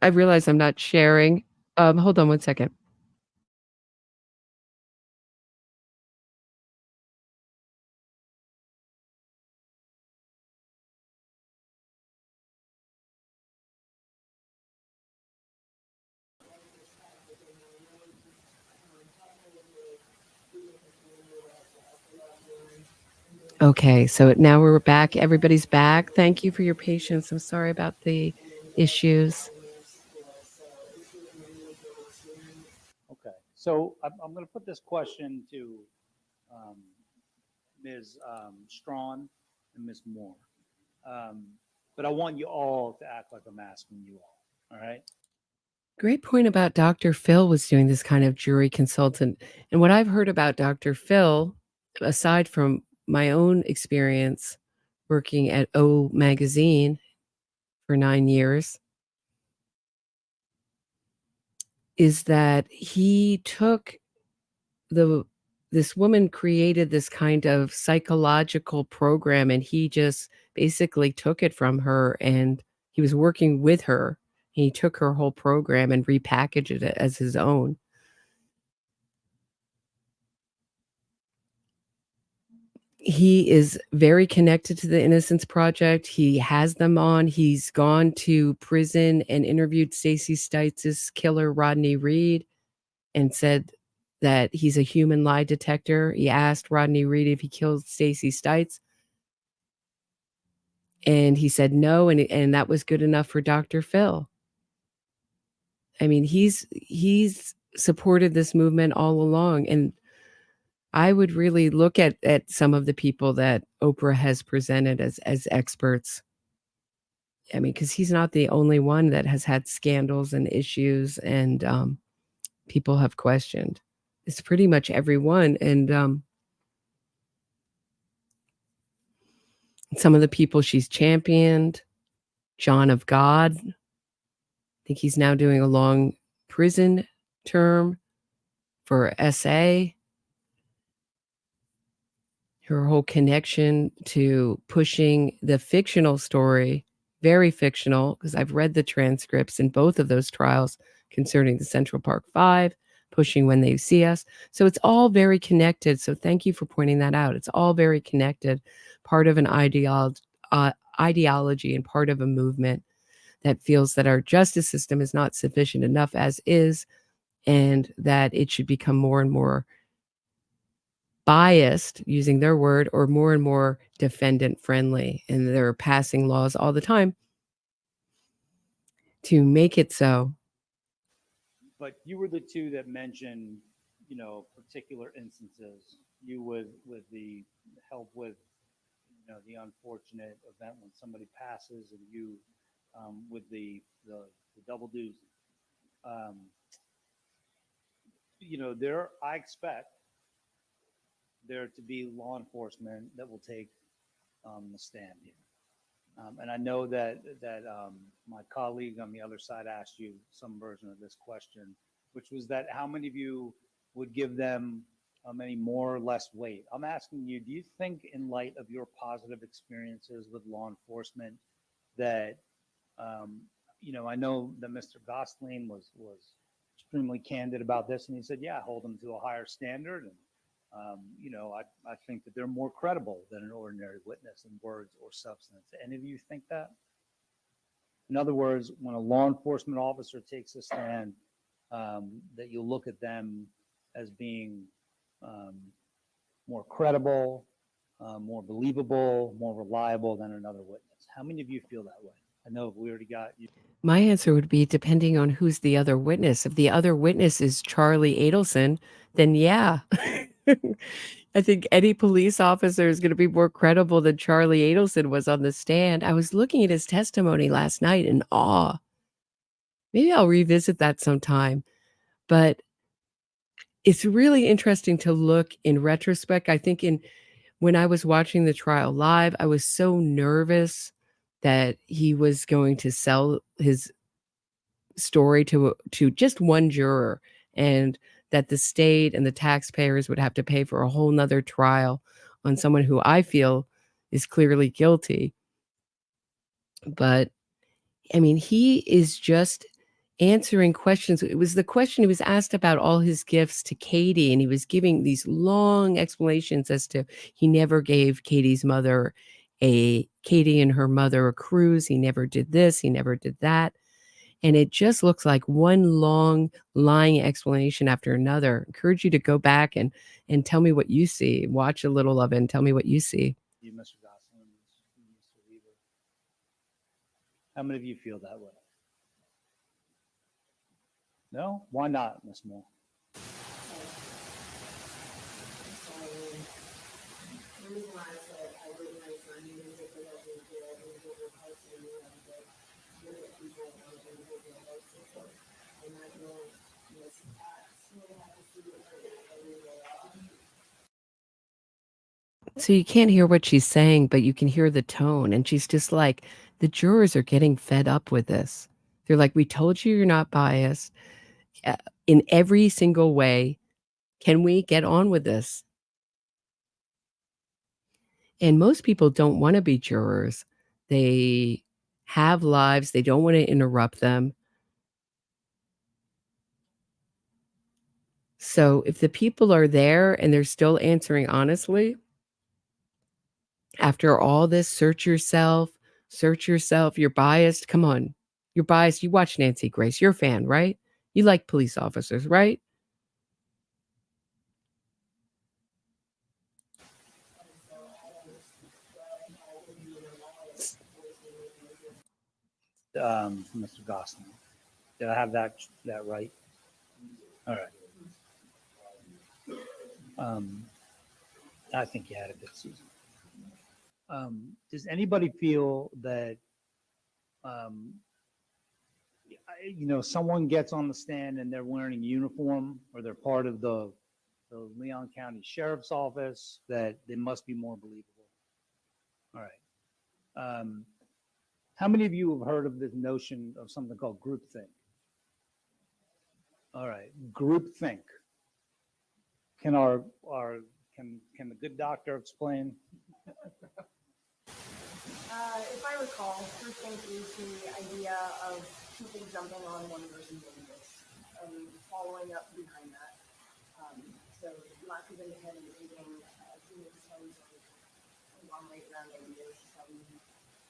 I realize I'm not sharing. Hold on one second. Okay, so now we're back. Everybody's back. Thank you for your patience. I'm sorry about the issues. Okay, so I'm going to put this question to Ms. Strawn and Ms. Moore. But I want you all to act like I'm asking you all right? Great point about Dr. Phil was doing this kind of jury consultant. And what I've heard about Dr. Phil, aside from my own experience working at O Magazine for 9 years, is that he took this woman created this kind of psychological program, and he just basically took it from her, and he was working with her. He took her whole program and repackaged it as his own. He is very connected to the Innocence Project. He has them on. He's gone to prison and interviewed Stacey Stites' killer, Rodney Reid, and said that he's a human lie detector. He asked Rodney Reid if he killed Stacey Stites, and he said no, and that was good enough for Dr. Phil. I mean, he's supported this movement all along, and I would really look at some of the people that Oprah has presented as experts. I mean, because he's not the only one that has had scandals and issues, and people have questioned. It's pretty much everyone, and some of the people she's championed. John of God, I think he's now doing a long prison term for SA. Her whole connection to pushing the fictional story, very fictional, because I've read the transcripts in both of those trials concerning the Central Park Five, pushing when they see us. So it's all very connected. So thank you for pointing that out. It's all very connected, part of an ideology and part of a movement that feels that our justice system is not sufficient enough as is, and that it should become more and more biased, using their word, or more and more defendant friendly. And they're passing laws all the time to make it so. But you were the two that mentioned, particular instances. You with the help with, the unfortunate event when somebody passes, and you with the double doozy. I expect there to be law enforcement that will take the stand here. And I know that my colleague on the other side asked you some version of this question, which was that how many of you would give them any more or less weight? I'm asking you, do you think in light of your positive experiences with law enforcement that, I know that Mr. Gosling was extremely candid about this, and he said, yeah, hold them to a higher standard. And, I think that they're more credible than an ordinary witness in words or substance. Any of you think that? In other words, when a law enforcement officer takes a stand, that you look at them as being more credible, more believable, more reliable than another witness. How many of you feel that way? I know we already got you. My answer would be depending on who's the other witness. If the other witness is Charlie Adelson, then yeah. I think any police officer is going to be more credible than Charlie Adelson was on the stand. I was looking at his testimony last night in awe. Maybe I'll revisit that sometime. But it's really interesting to look in retrospect. I think when I was watching the trial live, I was so nervous that he was going to sell his story to just one juror, and that the state and the taxpayers would have to pay for a whole nother trial on someone who I feel is clearly guilty. But I mean, he is just answering questions. It was the question he was asked about all his gifts to Katie, and he was giving these long explanations as to he never gave Katie and her mother a cruise. He never did this. He never did that. And it just looks like one long lying explanation after another. I encourage you to go back and tell me what you see. Watch a little of it and tell me what you see. You, Mr. Gosling, Mr. Weaver. How many of you feel that way? No? Why not, Ms. Moore? The reason why I said I wouldn't like for you to take it as an individual person, you have to look at people on an individual basis. And not doing this acts, you have to see it every day. So you can't hear what she's saying, but you can hear the tone. And she's just like, the jurors are getting fed up with this. They're like, we told you you're not biased in every single way. Can we get on with this? And most people don't want to be jurors. They have lives. They don't want to interrupt them. So if the people are there and they're still answering honestly, after all this, search yourself, you're biased. Come on. You're biased. You watch Nancy Grace. You're a fan, right? You like police officers, right? Mr. Gosling. Did I have that right? All right. I think you had a good season. Does anybody feel that, someone gets on the stand and they're wearing a uniform or they're part of the Leon County Sheriff's Office, that they must be more believable? All right. How many of you have heard of this notion of something called groupthink? All right, groupthink. Can can the good doctor explain? If I recall, groupthink is the idea of people jumping on one person's interest. following up behind that. So lots of independent reading, doing tons of long-range round ideas, how we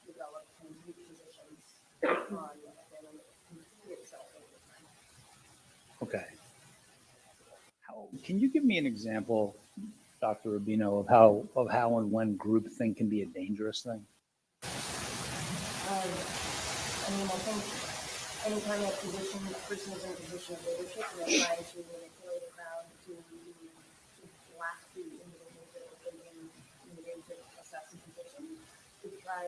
develop and take positions on and continue itself over time. Okay. Can you give me an example, Dr. Rubino, of how and when groupthink can be a dangerous thing? I think anytime a person is in a position of leadership and they're trying to manipulate a crowd to block the individuals that are taking to assess a position, to try.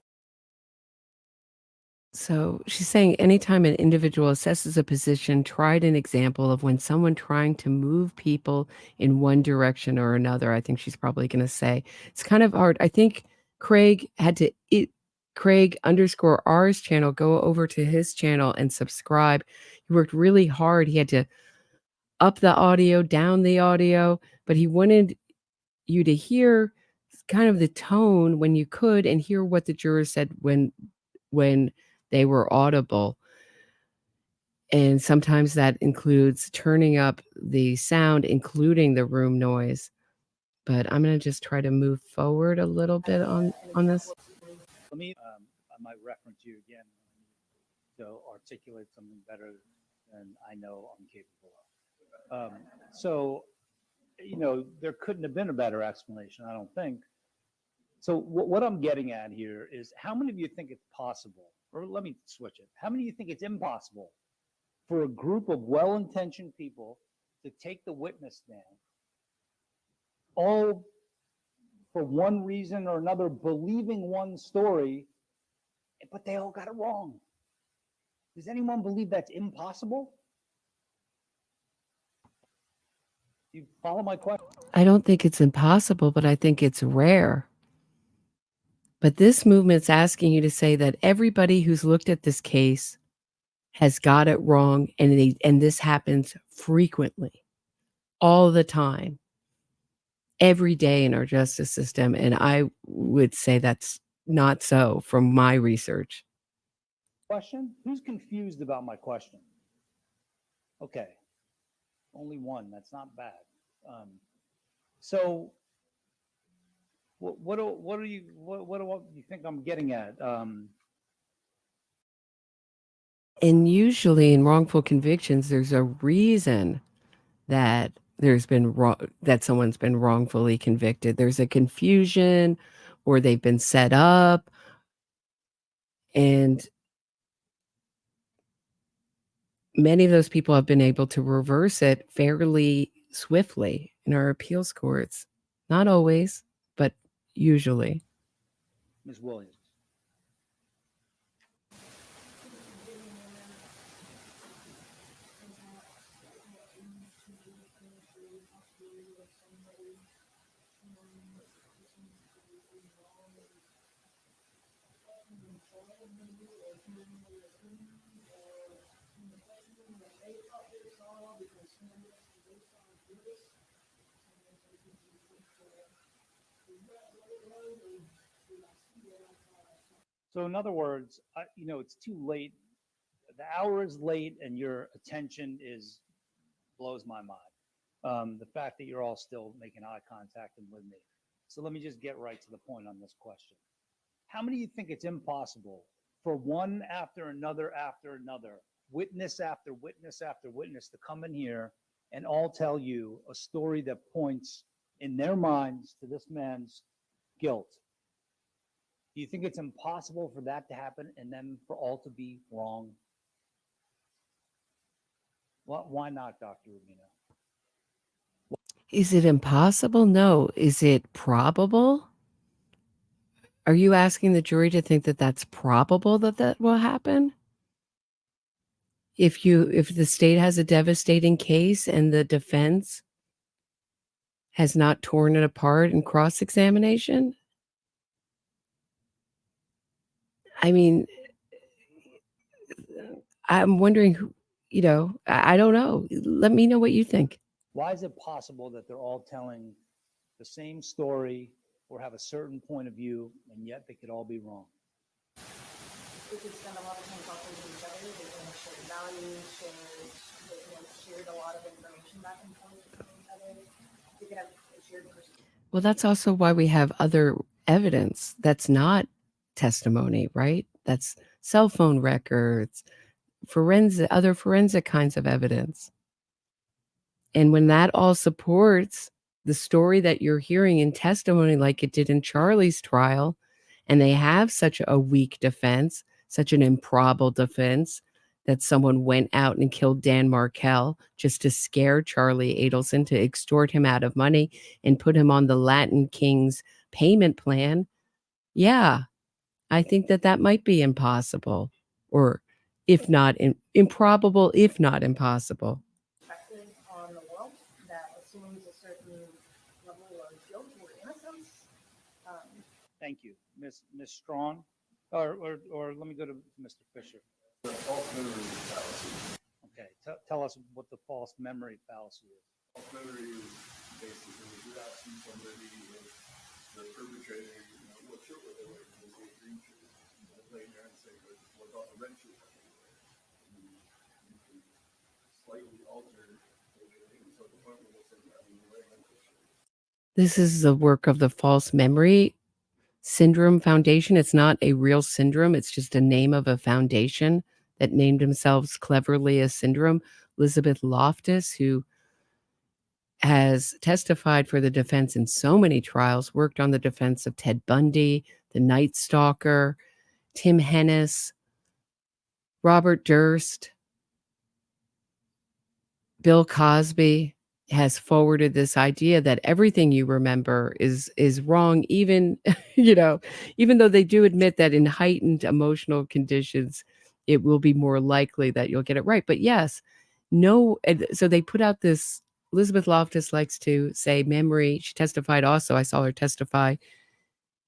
So she's saying anytime an individual assesses a position, tried an example of when someone trying to move people in one direction or another. I think she's probably going to say it's kind of hard. I think Craig had to Craig_R's channel, go over to his channel and subscribe. He worked really hard. He had to up the audio, down the audio, but he wanted you to hear kind of the tone when you could and hear what the jurors said when they were audible. And sometimes that includes turning up the sound, including the room noise. But I'm going to just try to move forward a little bit on this. Let me, I might reference you again to articulate something better than I know I'm capable of. So, there couldn't have been a better explanation, I don't think. So what I'm getting at here is, how many of you think it's possible, or let me switch it. How many of you think it's impossible for a group of well-intentioned people to take the witness stand, all for one reason or another, believing one story, but they all got it wrong? Does anyone believe that's impossible? You follow my question? I don't think it's impossible, but I think it's rare. But this movement's asking you to say that everybody who's looked at this case has got it wrong, and this happens frequently, all the time, every day in our justice system. And I would say that's not so from my research. Question? Who's confused about my question? Okay, only one. That's not bad. So, what do you think I'm getting at? And usually in wrongful convictions, there's a reason that that someone's been wrongfully convicted. There's a confusion, or they've been set up, and many of those people have been able to reverse it fairly swiftly in our appeals courts. Not always, but usually. Ms. Williams. So in other words, it's too late. The hour is late, and your attention blows my mind. The fact that you're all still making eye contact and with me. So let me just get right to the point on this question. How many of you think it's impossible for one after another, witness after witness after witness, to come in here and all tell you a story that points in their minds to this man's guilt? Do you think it's impossible for that to happen and then for all to be wrong? Why not, Dr. Rubino? Is it impossible? No. Is it probable? Are you asking the jury to think that that's probable that will happen? If the state has a devastating case and the defense has not torn it apart in cross-examination? I mean, I'm wondering, I don't know. Let me know what you think. Why is it possible that they're all telling the same story or have a certain point of view, and yet they could all be wrong? we could spend a lot of time talking to each other, they can share values, shared a lot of information back and forth with each other. We could have a shared perspective. Well, that's also why we have other evidence that's not testimony, right? That's cell phone records, other forensic kinds of evidence. And when that all supports the story that you're hearing in testimony, like it did in Charlie's trial, and they have such a weak defense, such an improbable defense, that someone went out and killed Dan Markel just to scare Charlie Adelson, to extort him out of money and put him on the Latin King's payment plan. Yeah, I think that might be impossible, or if not improbable, if not impossible. Perspective on the world that assumes a certain level of guilt or innocence. Thank you. Miss Strawn, or let me go to Mr. Fisher. The false memory fallacy. Okay, tell us what the false memory fallacy is. False memory is basically if you're asking somebody if the perpetrator, what shirt were they wearing? They say green shirt. They'll lay there and say, what about the red shirt that they wear? You can slightly alter everything. So the point where they say, you're wearing a shirt. This is the work of the False Memory Syndrome Foundation. It's not a real syndrome. It's just a name of a foundation that named themselves cleverly a syndrome. Elizabeth Loftus, who has testified for the defense in so many trials, worked on the defense of Ted Bundy, the Night Stalker, Tim Hennis, Robert Durst, Bill Cosby, has forwarded this idea that everything you remember is wrong, even even though they do admit that in heightened emotional conditions it will be more likely that you'll get it right. But yes, no, so they put out this. Elizabeth Loftus likes to say memory. She testified also. I saw her testify in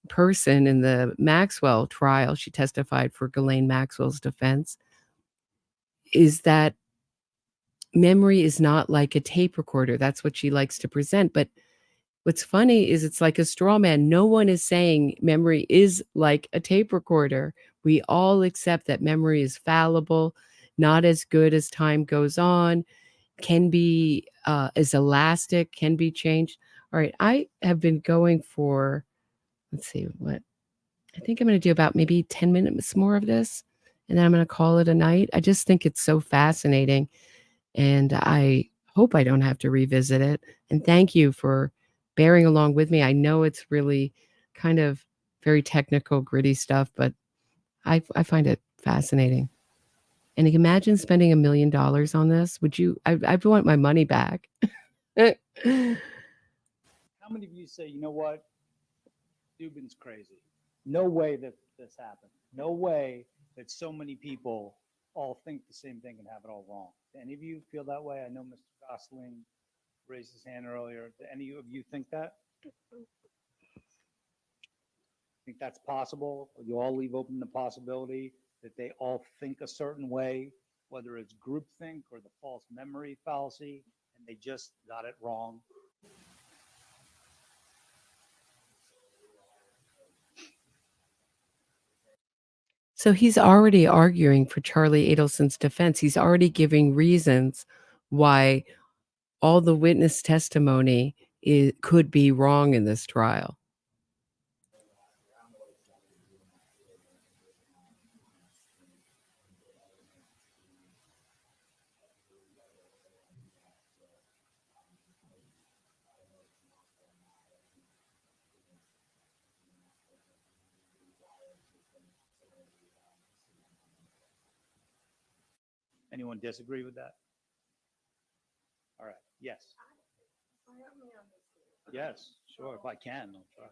person in the Maxwell trial. She testified for Ghislaine Maxwell's defense. Is that memory is not like a tape recorder. That's what she likes to present. But what's funny is it's like a straw man. No one is saying memory is like a tape recorder. We all accept that memory is fallible, not as good as time goes on, can be is elastic, can be changed. All right, I have been going for, let's see, what I think I'm going to do about maybe 10 minutes more of this, and then I'm going to call it a night. I just think it's so fascinating. And I hope I don't have to revisit it. And thank you for bearing along with me. I know it's really kind of very technical, gritty stuff, but I find it fascinating. And imagine spending $1 million on this. Would you? I want my money back. How many of you say, you know what? Dubin's crazy. No way that this happened. No way that so many people all think the same thing and have it all wrong. Do any of you feel that way? I know Mr. Gosling raised his hand earlier. Do any of you think that? Think that's possible? You all leave open the possibility that they all think a certain way, whether it's groupthink or the false memory fallacy, and they just got it wrong. So he's already arguing for Charlie Adelson's defense. He's already giving reasons why all the witness testimony could be wrong in this trial. Anyone disagree with that? All right. Yes. Yes, sure. If I can, I'll try.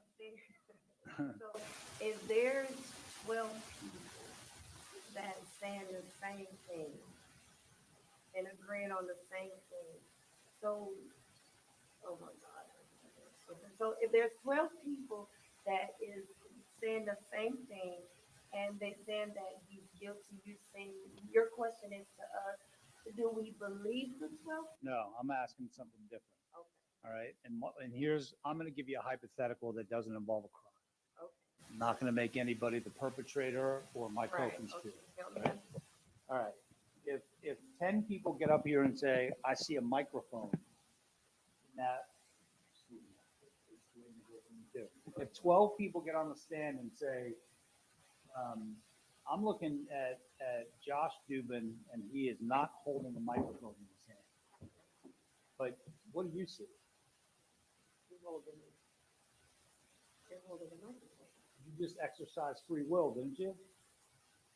So if there's 12 people that saying the same thing and agreeing on the same thing, so, oh my God. So if there's 12 people that is saying the same thing and they saying that he's guilty, you saying, your question is to us, do we believe the 12? No, I'm asking something different. Okay. All right. And here's, I'm going to give you a hypothetical that doesn't involve a crime. Okay. I'm not going to make anybody the perpetrator or my co-conspirator. Right? All right. If 10 people get up here and say, I see a microphone, that if 12 people get on the stand and say, I'm looking at Josh Dubin and he is not holding a microphone in his hand. But what do you see? You just exercised free will, didn't you?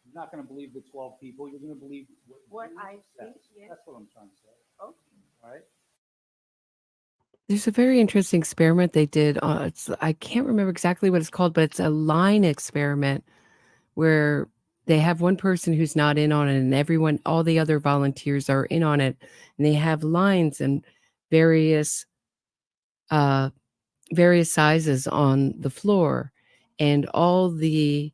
You're not going to believe the 12 people. You're going to believe What I see, yes. That's what I'm trying to say. Okay. All right. There's a very interesting experiment they did. I can't remember exactly what it's called, but it's a line experiment where they have one person who's not in on it and everyone, all the other volunteers are in on it. And they have lines and various sizes on the floor. And all the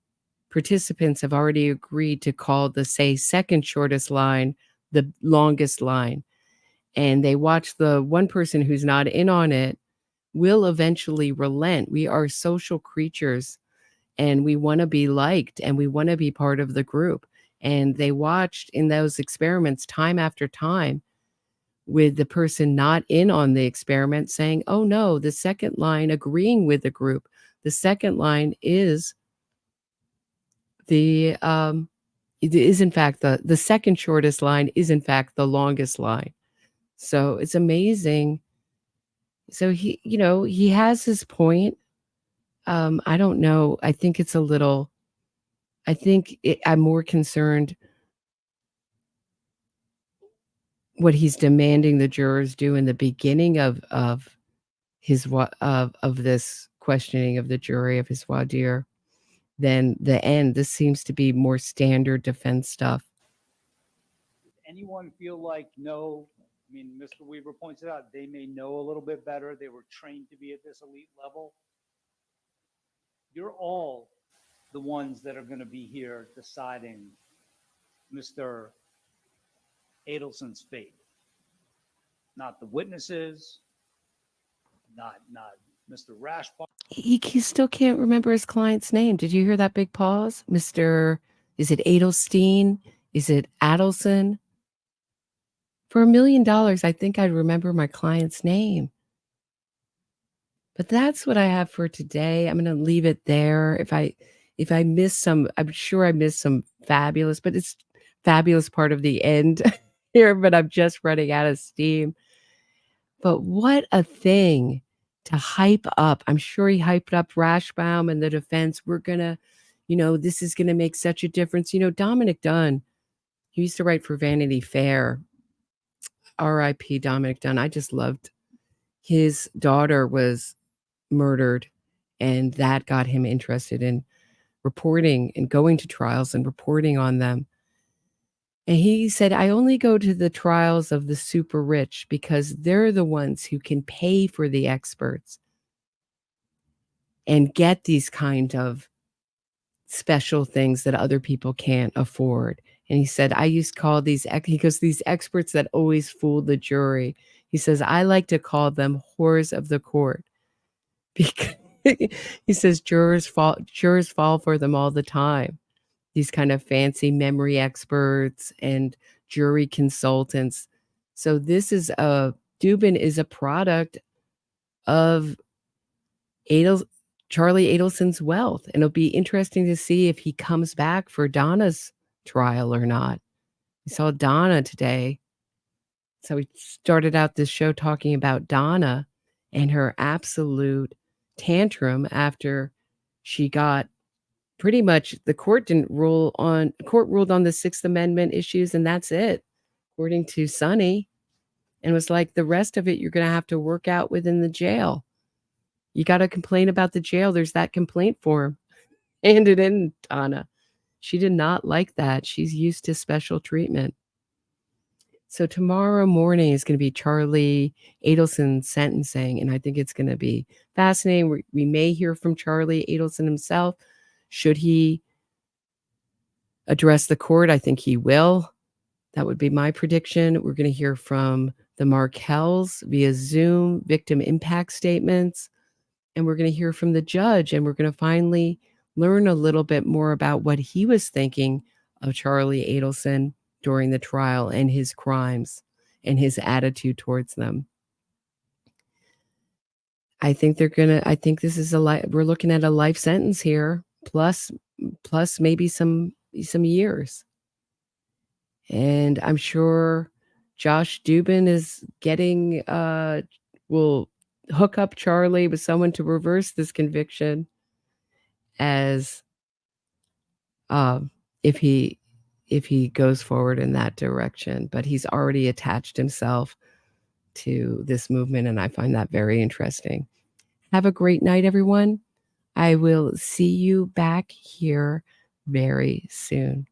participants have already agreed to call the, say, second shortest line the longest line. And they watch the one person who's not in on it will eventually relent. We are social creatures and we want to be liked and we want to be part of the group. And they watched in those experiments time after time with the person not in on the experiment saying, oh no, the second line agreeing with the group. The second line is the in fact the second shortest line is in fact the longest line. So it's amazing. So he has his point. I don't know. I think it's a little, I'm more concerned what he's demanding the jurors do in the beginning of this questioning of the jury of his voir dire than the end. This seems to be more standard defense stuff. Does anyone feel like no? I mean, Mr. Weaver points it out, they may know a little bit better. They were trained to be at this elite level. You're all the ones that are going to be here deciding Mr. Adelson's fate. Not the witnesses, not Mr. Rashbar. He still can't remember his client's name. Did you hear that big pause? Is it Adelstein? Is it Adelson? For $1 million, I think I'd remember my client's name. But that's what I have for today. I'm going to leave it there. If I miss some, I'm sure I missed some fabulous, but it's fabulous part of the end here, but I'm just running out of steam. But what a thing to hype up. I'm sure he hyped up Rashbaum and the defense. We're going to, this is going to make such a difference. Dominic Dunn, he used to write for Vanity Fair. R.I.P. Dominic Dunn. I just loved his daughter was murdered, and that got him interested in reporting and going to trials and reporting on them. And he said, I only go to the trials of the super rich because they're the ones who can pay for the experts and get these kind of special things that other people can't afford. And he said, I used to call these experts that always fool the jury. He says, I like to call them whores of the court. Because he says jurors fall for them all the time. These kind of fancy memory experts and jury consultants. So Dubin is a product of Charlie Adelson's wealth. And it'll be interesting to see if he comes back for Donna's trial or not. We saw Donna today. So we started out this show talking about Donna and her absolute tantrum after she got pretty much the court ruled on the Sixth Amendment issues, and that's it, according to Sonny. And was like, the rest of it you're going to have to work out within the jail. You got to complain about the jail. There's that complaint form. Hand it in, Donna. She did not like that. She's used to special treatment. So tomorrow morning is going to be Charlie Adelson's sentencing, and I think it's going to be fascinating. We may hear from Charlie Adelson himself. Should he address the court? I think he will. That would be my prediction. We're going to hear from the Markells via Zoom, victim impact statements, and we're going to hear from the judge, and we're going to finally learn a little bit more about what he was thinking of Charlie Adelson during the trial and his crimes and his attitude towards them. I think this is we're looking at a life sentence here, plus maybe some years. And I'm sure Josh Dubin is getting, will hook up Charlie with someone to reverse this conviction as, if he goes forward in that direction. But he's already attached himself to this movement, and I find that very interesting. Have a great night, everyone. I will see you back here very soon.